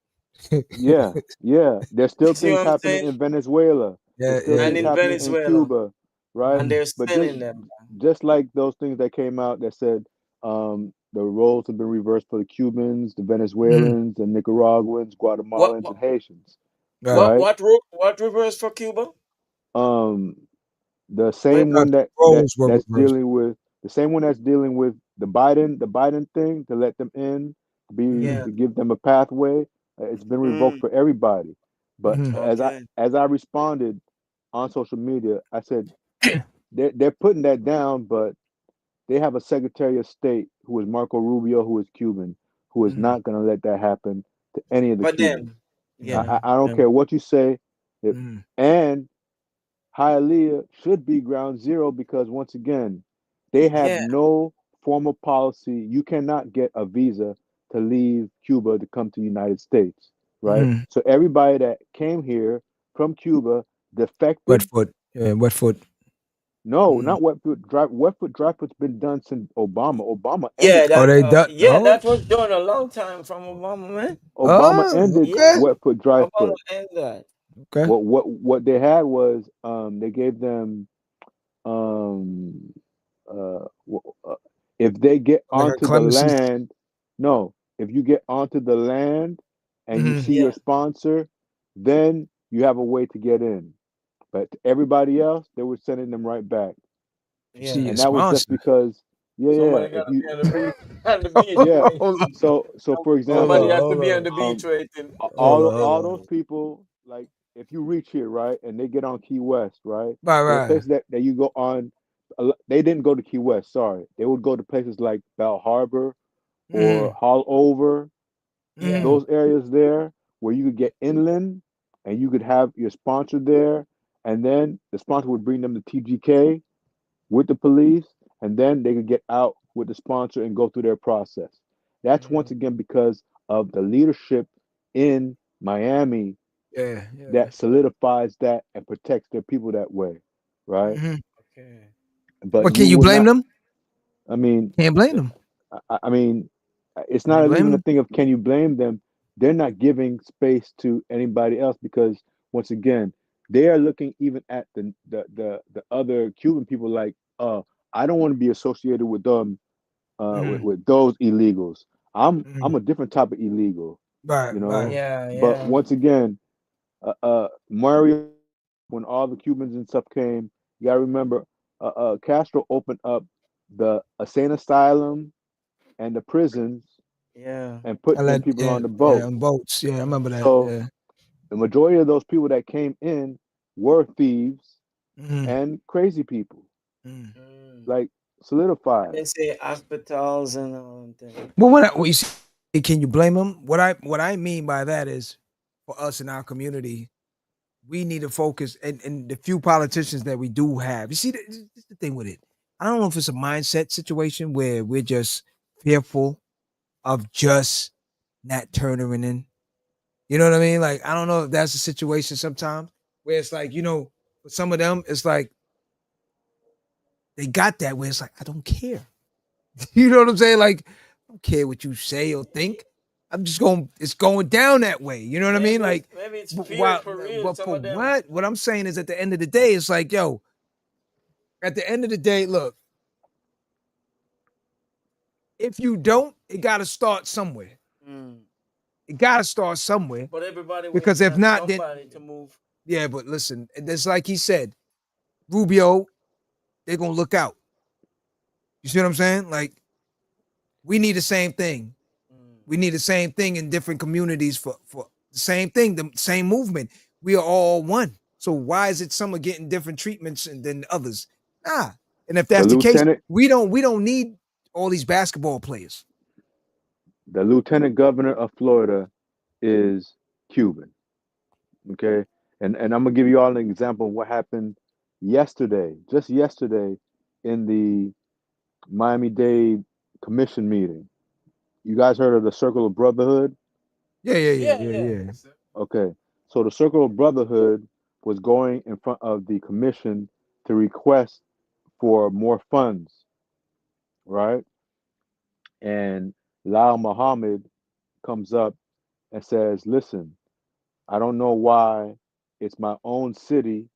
Yeah. There's still things happening in Venezuela. And in Venezuela. In Cuba, right? And they're sending them. Just like those things that came out that said the roles have been reversed for the Cubans, the Venezuelans, the Nicaraguans, Guatemalans, and Haitians. Right? What reversed for Cuba? The same one that's dealing with the Biden thing, to let them in, to give them a pathway. It's been revoked for everybody. But as I responded on social media, I said they're putting that down, but they have a Secretary of State who is Marco Rubio, who is Cuban, who is not going to let that happen to any of the Cubans. I don't care what you say. And Hialeah should be ground zero, because once again, they have no formal policy. You cannot get a visa to leave Cuba to come to the United States, right? So everybody that came here from Cuba defected. Wet foot. No, not wet foot. Wet foot, dry foot's been done since Obama. That was done a long time from Obama, man. Obama ended wet foot, dry foot. Ended that. Okay. What they had was they gave them if they get onto the land. No, if you get onto the land and you see your sponsor, then you have a way to get in. But everybody else, they were sending them right back. Yeah. And that was just because somebody got to be on the beach. So for example, somebody has to be on the beach waiting. All those people, like if you reach here, right, and they get on Key West, right? Right. Places that you go on, they didn't go to Key West, sorry. They would go to places like Bell Harbor or Hall Over, those areas there where you could get inland and you could have your sponsor there, and then the sponsor would bring them to TGK with the police, and then they could get out with the sponsor and go through their process. That's once again because of the leadership in Miami that solidifies that and protects their people that way, right? But can you blame them? I mean, Can't blame them. I mean, it's Can't not blame even a them. thing of can you blame them. They're not giving space to anybody else because once again, they are looking even at the other Cuban people like, I don't want to be associated with them, Mhm, with those illegals. I'm mhm. a different type of illegal, Right, you right. know. Yeah, But yeah. once again, Mario, when all the Cubans and stuff came, you gotta remember, Castro opened up the insane asylum and the prisons Yeah. and put I them let people yeah, on the yeah, boat. on boats. Yeah, I remember that. So Yeah. the majority of those people that came in were thieves Mhm, and crazy people, mhm. Mm. like And solidified. they say hospitals and thing. Well, what you see, can you blame them? What I mean by that is, for us in our community, we need to focus and the few politicians that we do have. You see, this is the thing with it. I don't know if it's a mindset situation where we're just fearful of just not turning in. You know what I mean? Like, I don't know if that's the situation sometimes where it's like, for some of them, it's like they got that where it's like, I don't care. You know what I'm saying? Like, I don't care what you say or think. I'm just going, it's going down that way. You know what I mean? Like, Maybe it's fear while, for real. but Some for of them. what I'm saying is at the end of the day, it's like, yo, at the end of the day, look, if you don't, it got to start somewhere. Mm. It got to start somewhere But everybody because waiting if on not, then, somebody to move. yeah, but listen, it's like he said, Rubio, they're going to look out. You see what I'm saying? Like, we need the same thing. Mm. We need the same thing in different communities for the same thing, the same movement. We are all one. So why is it some are getting different treatments than others? Nah. And if The that's the case, lieutenant, we don't need all these basketball players. the lieutenant governor of Florida is Cuban. Okay, and I'm gonna give you all an example of what happened yesterday, just yesterday, in the Miami-Dade Commission meeting. You guys heard of the Circle of Brotherhood? Yeah, yeah, yeah, Yeah, yeah, yeah. yeah. Okay, so the Circle of Brotherhood was going in front of the commission to request for more funds, right? And Lal Muhammad comes up and says, "Listen, I don't know why it's my own city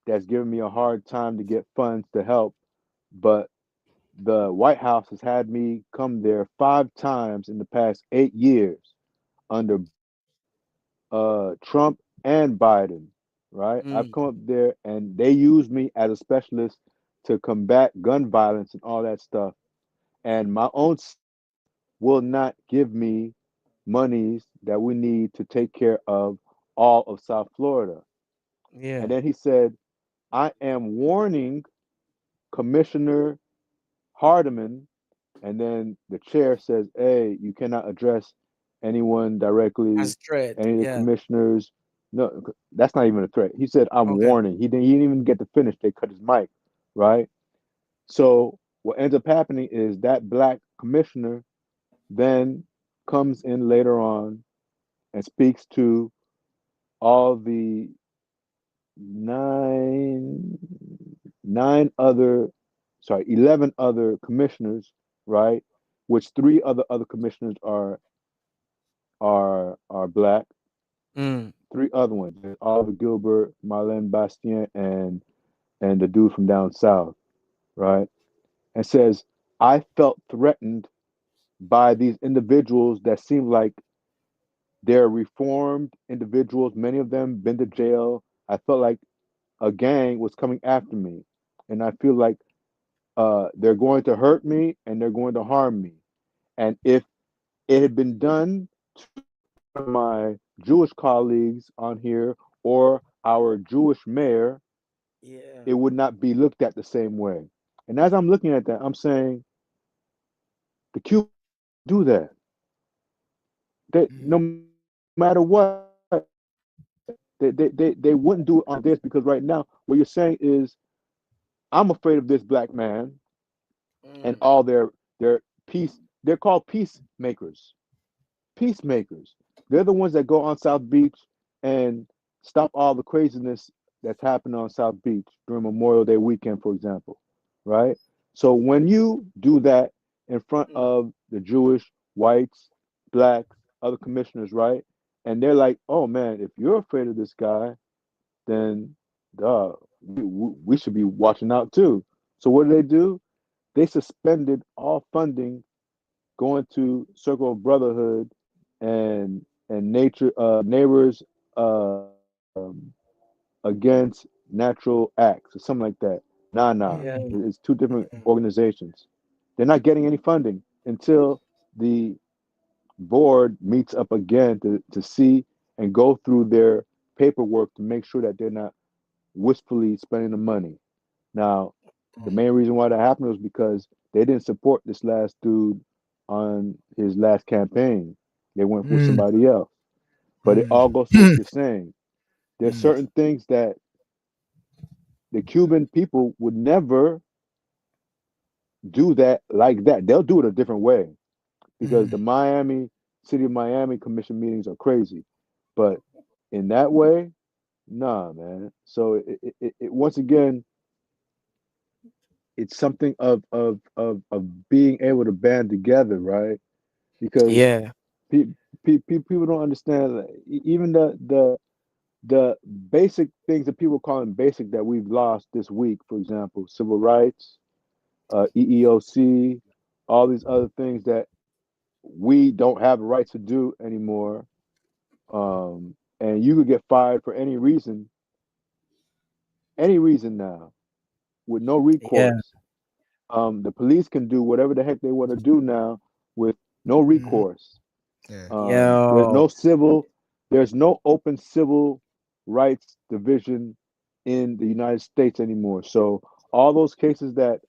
that's giving me a hard time to get funds to help, but the White House has had me come there 5 times in the past 8 years under Trump and Biden, right? I've Mm. come up there and they use me as a specialist to combat gun violence and all that stuff. And my own will not give me monies that we need to take care of all of South Florida." Yeah. And then he said, "I am warning Commissioner Hardiman." And then the chair says, "Hey, you cannot address anyone directly, As threat. any of the Yeah. commissioners." No, that's not even a threat. He said, "I'm Okay. warning." He didn't even get to finish. They cut his mic, right? So what ends up happening is that black commissioner then comes in later on and speaks to all the nine nine other sorry 11 other commissioners, right, which three other commissioners are black. Mm. Three other ones, there's Oliver Gilbert, Marlene Bastien, and the dude from down south, right, and says, "I felt threatened by these individuals that seem like they're reformed individuals, many of them been to jail. I felt like a gang was coming after me, and I feel like they're going to hurt me and they're going to harm me. And if it had been done to my Jewish colleagues on here or our Jewish mayor, Yeah. it would not be looked at the same way." And as I'm looking at that, I'm saying the Cubans do that. They, Mhm. no matter what, they wouldn't do it on this because right now, what you're saying is, I'm afraid of this black man and Mm. all their peace. They're called peacemakers. Peacemakers. They're the ones that go on South Beach and stop all the craziness that's happening on South Beach during Memorial Day weekend, for example, right? So when you do that in front of the Jewish, whites, blacks, other commissioners, right? And they're like, oh man, if you're afraid of this guy, then duh, we should be watching out too. So what do? They suspended all funding going to Circle of Brotherhood and nature neighbors against natural acts or something like that. Nah, Yeah. it's two different organizations. They're not getting any funding until the board meets up again to see and go through their paperwork to make sure that they're not wistfully spending the money. Now, the main reason why that happened was because they didn't support this last dude on his last campaign. They went with somebody else. But it all goes to what you're saying. There's certain things that the Cuban people would never do that like that. They'll do it a different way because the City of Miami commission meetings are crazy. But in that way, nah, man. So it once again, it's something of being able to band together, right? Because Yeah. people don't understand even the basic things that people call them basic that we've lost this week. For example, civil rights, EEOC, all these other things that we don't have the right to do anymore. And you could get fired for any reason now, with no Yeah. recourse. The police can do whatever the heck they want to do now with no recourse. Yeah. There's Yo. no there's no open civil rights division in the United States anymore. So all those cases that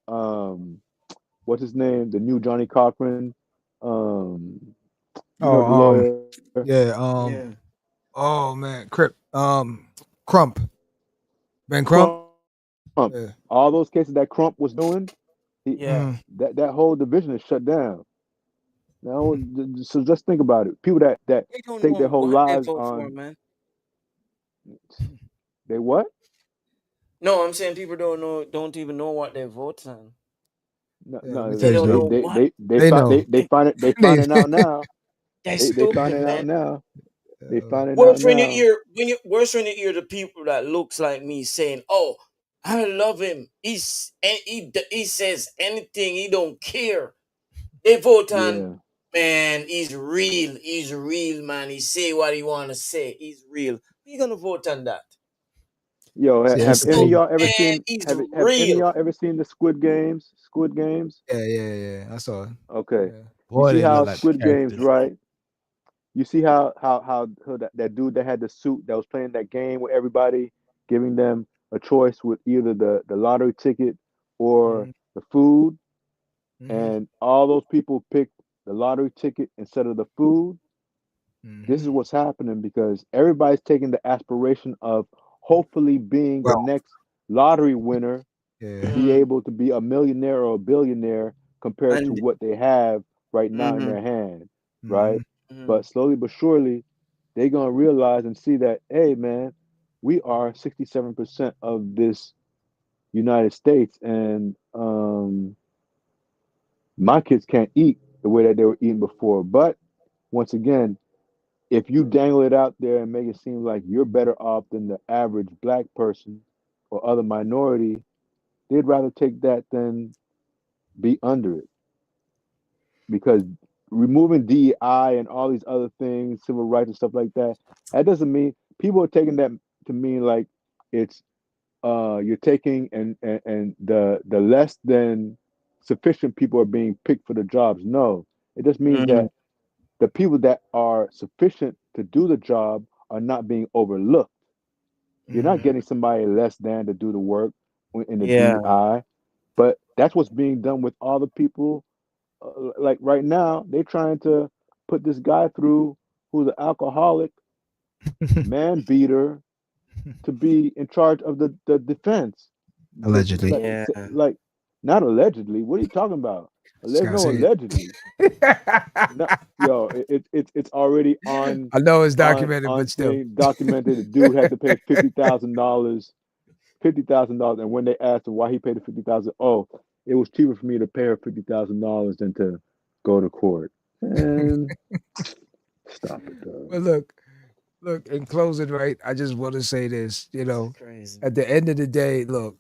what's his name, the new Johnny Cochran, you know, Oh, the lawyer, yeah. Yeah. Oh man, Crump, Ben Crump. Crump. Yeah. All those cases that Crump was doing, he Yeah. that whole division is shut down. Now, so just think about it. People that They don't stake know their whole what they lives vote for, on man. they what? No, I'm saying people don't even know what they vote on. No, Yeah, let me no, tell They you don't they know something. they what. they they They find know. they find it they They, finding out now. They're They stupid, finding out man. now. They finding out Worse when you now. hear the people that looks like me saying, "Oh, I love him. He says anything. He don't care." They vote on, Yeah. man. He's real. He's real, man. He say what he wanna say. He's real. You gonna vote on that? Yo, see, have that's He's the any of thing. y'all ever man. seen He's have any of real. y'all ever seen the Squid Games? Squid Games? Yeah. I saw it. Okay. Yeah. You Boy, see they look how like Squid Games, characters. right? You see how that dude that had the suit that was playing that game with everybody, giving them a choice with either the lottery ticket or Mm-hmm. the food, Mm-hmm. and all those people picked the lottery ticket instead of the food. This Mm-hmm. is what's happening because everybody's taking the aspiration of hopefully being the Well, next lottery winner to yeah. be Mm, able to be a millionaire or a billionaire compared to and what they have right now in mm, their hand, Mm-hmm. right? mm, But slowly but surely, they're gonna realize and see that, hey man, we are 67% of this United States, and my kids can't eat the way that they were eating before. But once again, if you dangle it out there and make it seem like you're better off than the average black person or other minority, they'd rather take that than be under it. Because removing DEI and all these other things, civil rights and stuff like that, that doesn't mean people are taking that to mean like it's you're taking and the less than sufficient people are being picked for the jobs. No, it just means mm, that the people that are sufficient to do the job are not being overlooked. You're not Mm-hmm. getting somebody less than to do the work in the yeah. DEI, but that's what's being done with all the people. Like right now, they're trying to put this guy through who's an alcoholic, man beater, to be in charge of the defense. Allegedly. Yeah. Like, not allegedly. What are you talking about? Just There's gotta no say allegedly. it. No, yo, it's already on I know it's documented, but on still. thing documented. The dude had to pay $50,000, $50,000, and when they asked him why he paid the 50,000, oh, it was cheaper for me to pay her $50,000 than to go to court. And stop it, though. But look, in closing, right? I just want to say this. It's crazy. At the end of the day, look,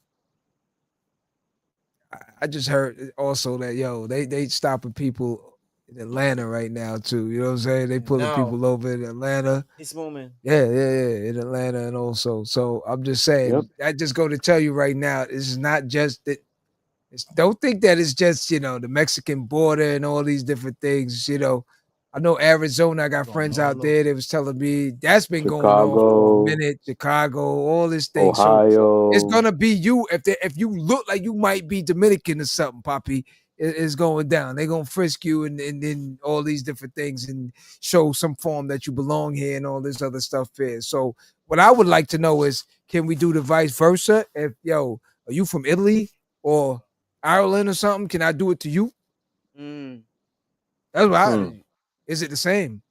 I just heard also that they stopping people in Atlanta right now too. You know what I'm saying? They pulling Now, people over in Atlanta. this moment. Yeah, in Atlanta and also. So I'm just Yep. saying, I just go to tell you right now, this is not just that. Don't think that it's just the Mexican border and all these different things. I know Arizona. I got Going friends all out there. They was telling me that's been going on for a Chicago, minute. Chicago, all this thing. So it's Ohio. gonna be you if you look like you might be Dominican or something, Poppy. It's going down. They're gonna frisk you and then all these different things and show some form that you belong here and all this other stuff here. So what I would like to know is, can we do the vice versa? If are you from Italy or Ireland or something? Can I do it to you? Mm. That's what Hmm. is it the same?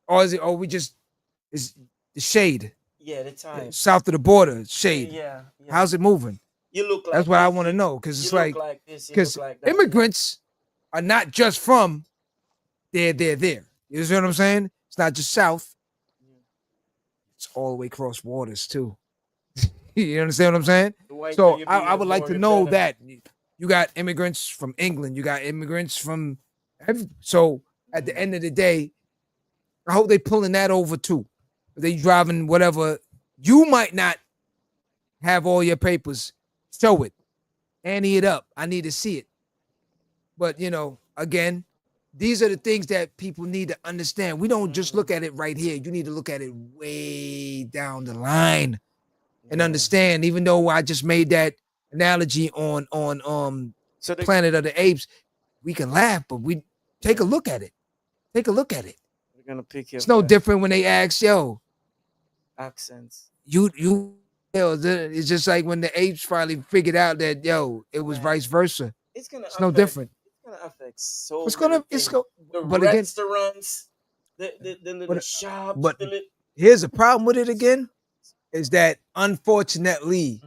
Or is it we just is the shade? Yeah, the time. South of the border, shade. Yeah. How's it moving? You look like That's what I this, want to know. Because you it's look like this, you because look like that. immigrants are not just from there. You see what I'm saying? It's not just South. It's all the way across waters too. You understand what I'm saying? The whiter So you be, I the would like more to the know better. that you got immigrants from England, you got immigrants from so at the end of the day, I hope they pulling that over too. If they driving whatever, you might not have all your papers. Show it. Ante it up. I need to see it. But again, these are the things that people need to understand. We don't just look at it right here. You need to look at it way down the line and understand. Even though I just made that analogy on So Planet of the Apes, we can laugh, but we take a look at it. Take a look at it. we're gonna pick your It's no different when they ask, accents. it's just like when the apes finally figured out that it was vice versa. It's gonna It's no different. It's gonna affect so It's many gonna things. The but again, restaurants, the shops, but here's the problem with it again, is that unfortunately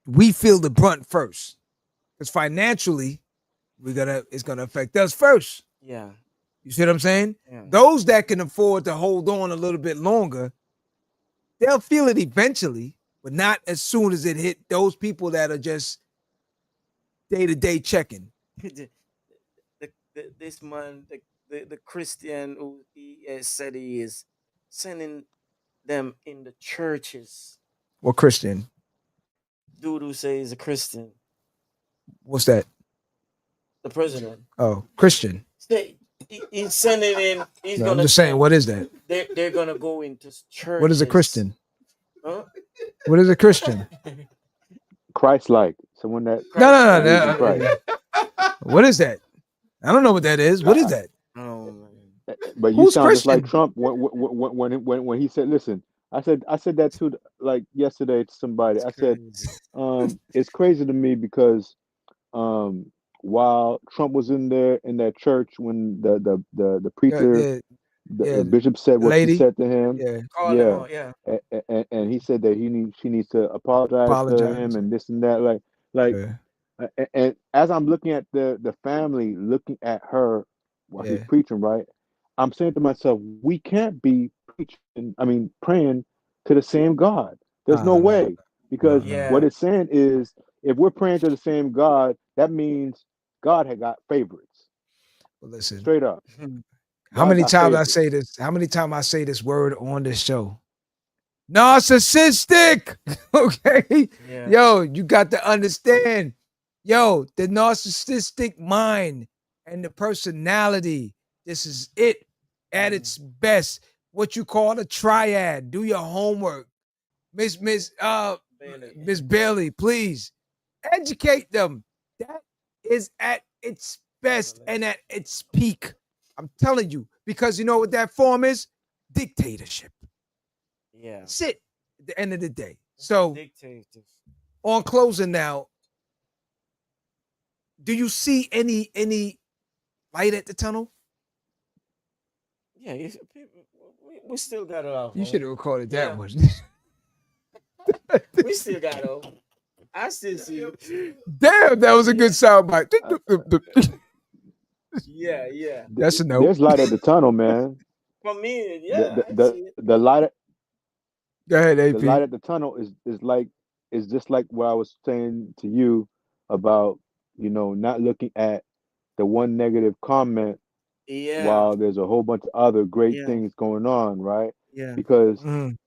we feel the brunt first. Because financially, it's gonna affect us first. Yeah. You see what I'm saying? Yeah. Those that can afford to hold on a little bit longer, they'll feel it eventually, but not as soon as it hit those people that are just day-to-day checking. This man, the Christian who he said he is sending them in the churches. What Christian? Dude who says he's a Christian. What's that? The president. Oh, Christian. He's sending in. I'm just saying, what is that? They're gonna go into churches. What is a Christian? Huh? What is a Christian? Christ-like, someone that. No. What is that? I don't know what that is. What is that? Oh man. But you Who's sound just like Christian? Trump when he said, "Listen." I said that too, like yesterday to somebody. I said, it's crazy to me because while Trump was in that church, when the preacher, the bishop said what she said to him, and he said that she needs to apologize to him and this and that, and as I'm looking at the family looking at her while he's preaching, right, I'm saying to myself, we can't be praying to the same God. There's no way, because what it's saying is, if we're praying to the same God, that means God had got favorites. Well, listen, straight up. How many times I say this? How many times I say this word on this show? Narcissistic. Okay. Yeah. Yo, you got to understand. Yo, the narcissistic mind and the personality. This is it at its best. What you call a triad. Do your homework. Miss Bailey, please educate them. That is at its best and at its peak. I'm telling you, because you know what that form is? Dictatorship. Yeah. That's it at the end of the day. So on closing now, do you see any light at the tunnel? Yeah, we still got it off. You should have recorded that one. We still got it. I still see you. Damn, that was a good soundbite. Yeah. That's a no. There's light at the tunnel, man. For me, yeah, I see The it. the light Go ahead, the light AP. at the tunnel is just like what I was saying to you about, not looking at the one negative comment Yeah, while there's a whole bunch of other great yeah, things going on, right? yeah. Because Mm,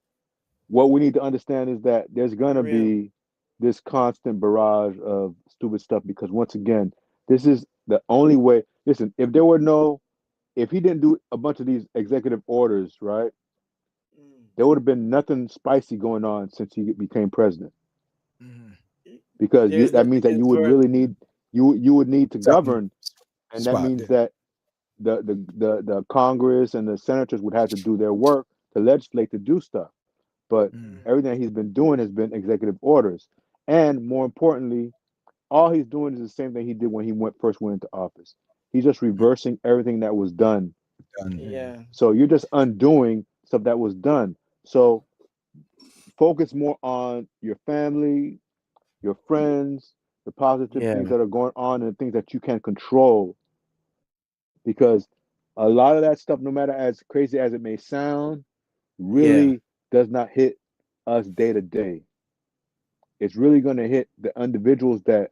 what we need to understand is that there's For gonna real. be this constant barrage of stupid stuff because once again, this is the only way. Listen, if he didn't do a bunch of these executive orders, right, Mm. there would have been nothing spicy going on since he became president. mm. Because There's that nothing means that else you would for. really need you would need to Something govern, and that spot means there. that the Congress and the senators would have to do their work to legislate to do stuff. But Mm. everything that he's been doing has been executive orders, and more importantly, all he's doing is the same thing he did when he first went into office. He's just reversing everything that was done. Done. Yeah. So you're just undoing stuff that was done. So focus more on your family, your friends, the positive Yeah. things that are going on, and the things that you can control. Because a lot of that stuff, no matter as crazy as it may sound, Yeah. really does not hit us day to day. It's really going to hit the individuals that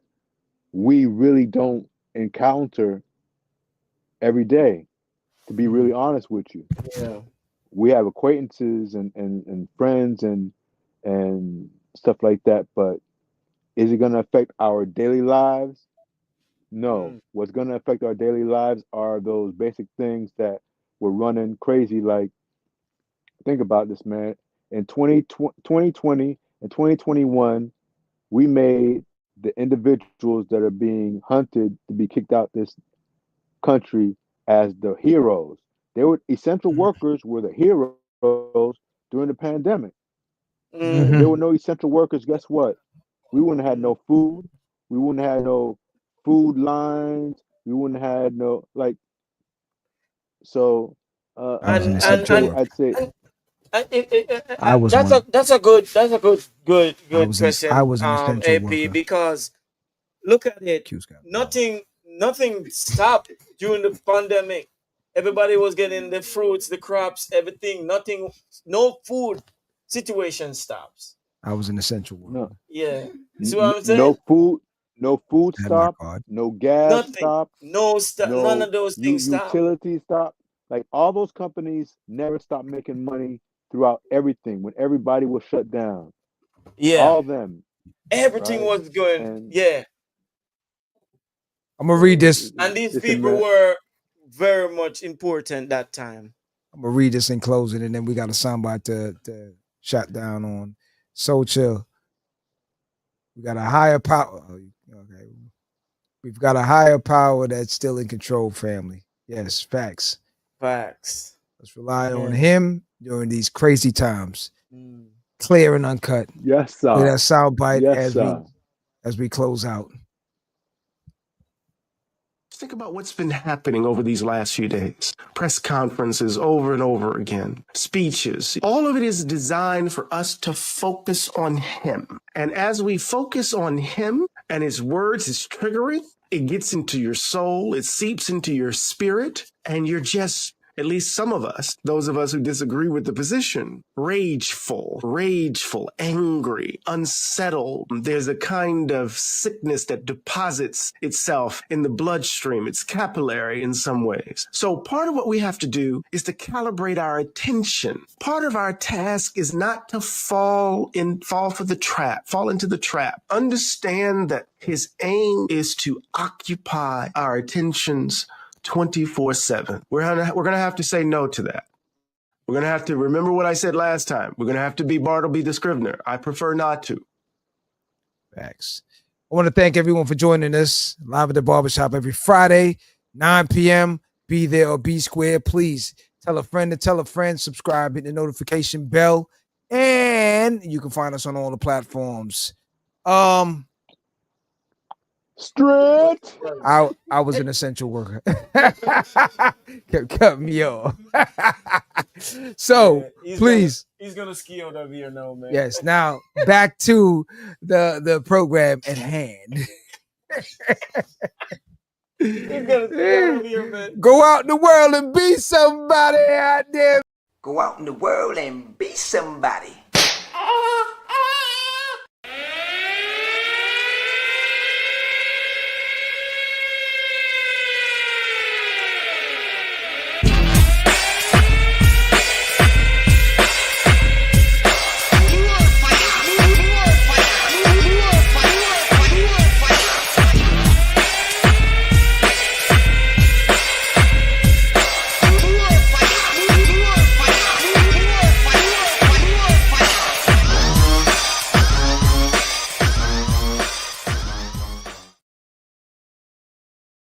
we really don't encounter every day, to be really honest with you. Yeah. We have acquaintances and friends and stuff like that, but is it going to affect our daily lives? No. Mm. What's going to affect our daily lives are those basic things that we're running crazy. Like, think about this, man. In 2020 and 2021, we made the individuals that are being hunted to be kicked out this country as the heroes. They were essential workers were the heroes during the pandemic. If there were Mm. no essential workers, guess what? We wouldn't have had Mm. no food. We wouldn't have had no food lines. We wouldn't have had no like. So, I was an And essential I'd worker. say I was that's one. a good I question, was an essential AP, worker. because look at it. Q's got Nothing stopped during the pandemic. Everybody was getting the fruits, the crops, everything. Nothing, no food situation stops. I was an essential worker. no, Yeah, you see what I'm saying? no food, no food I had my stop, card. no gas Nothing, stop, no stop, none no of those things stop. utility stop. Like all those companies never stopped making money throughout everything when everybody was shut down. Yeah, All of them, everything right? was going. And Yeah, I'm gonna read so, this. and these listen, people man. were very much important that time. I'm gonna read this in closing, and then we got a soundbite to shut down on. So chill. We got a higher power. Okay. We've got a higher power that's still in control, family. Yes, facts. Facts. Let's rely on Yeah. him during these crazy times. Mm. Clear and uncut. Yes, Play that sir. soundbite Yes, sir. as we close out. Think about what's been happening over these last few days. Press conferences over and over again, speeches. All of it is designed for us to focus on him. And as we focus on him and his words, his triggering, it gets into your soul, it seeps into your spirit, and you're just, at least some of us, those of us who disagree with the position, rageful, angry, unsettled. There's a kind of sickness that deposits itself in the bloodstream. It's capillary in some ways. So part of what we have to do is to calibrate our attention. Part of our task is not to fall into the trap. Understand that his aim is to occupy our attentions 24/7. We're gonna have to say no to that. We're gonna have to remember what I said last time. We're gonna have to be Bartleby the Scrivener. I prefer not to. Facts. I want to thank everyone for joining us live at the Barbershop every Friday, 9 p.m. Be there or be square. Please tell a friend to tell a friend. Subscribe, hit the notification bell, and you can find us on all the platforms. Straight. I was an essential worker. Kept cutting me off. So please. He's gonna ski out of here now, man. Yes. Now back to the program at hand. He's gonna ski out of here, man. Go out in the world and be somebody out there. Go out in the world and be somebody.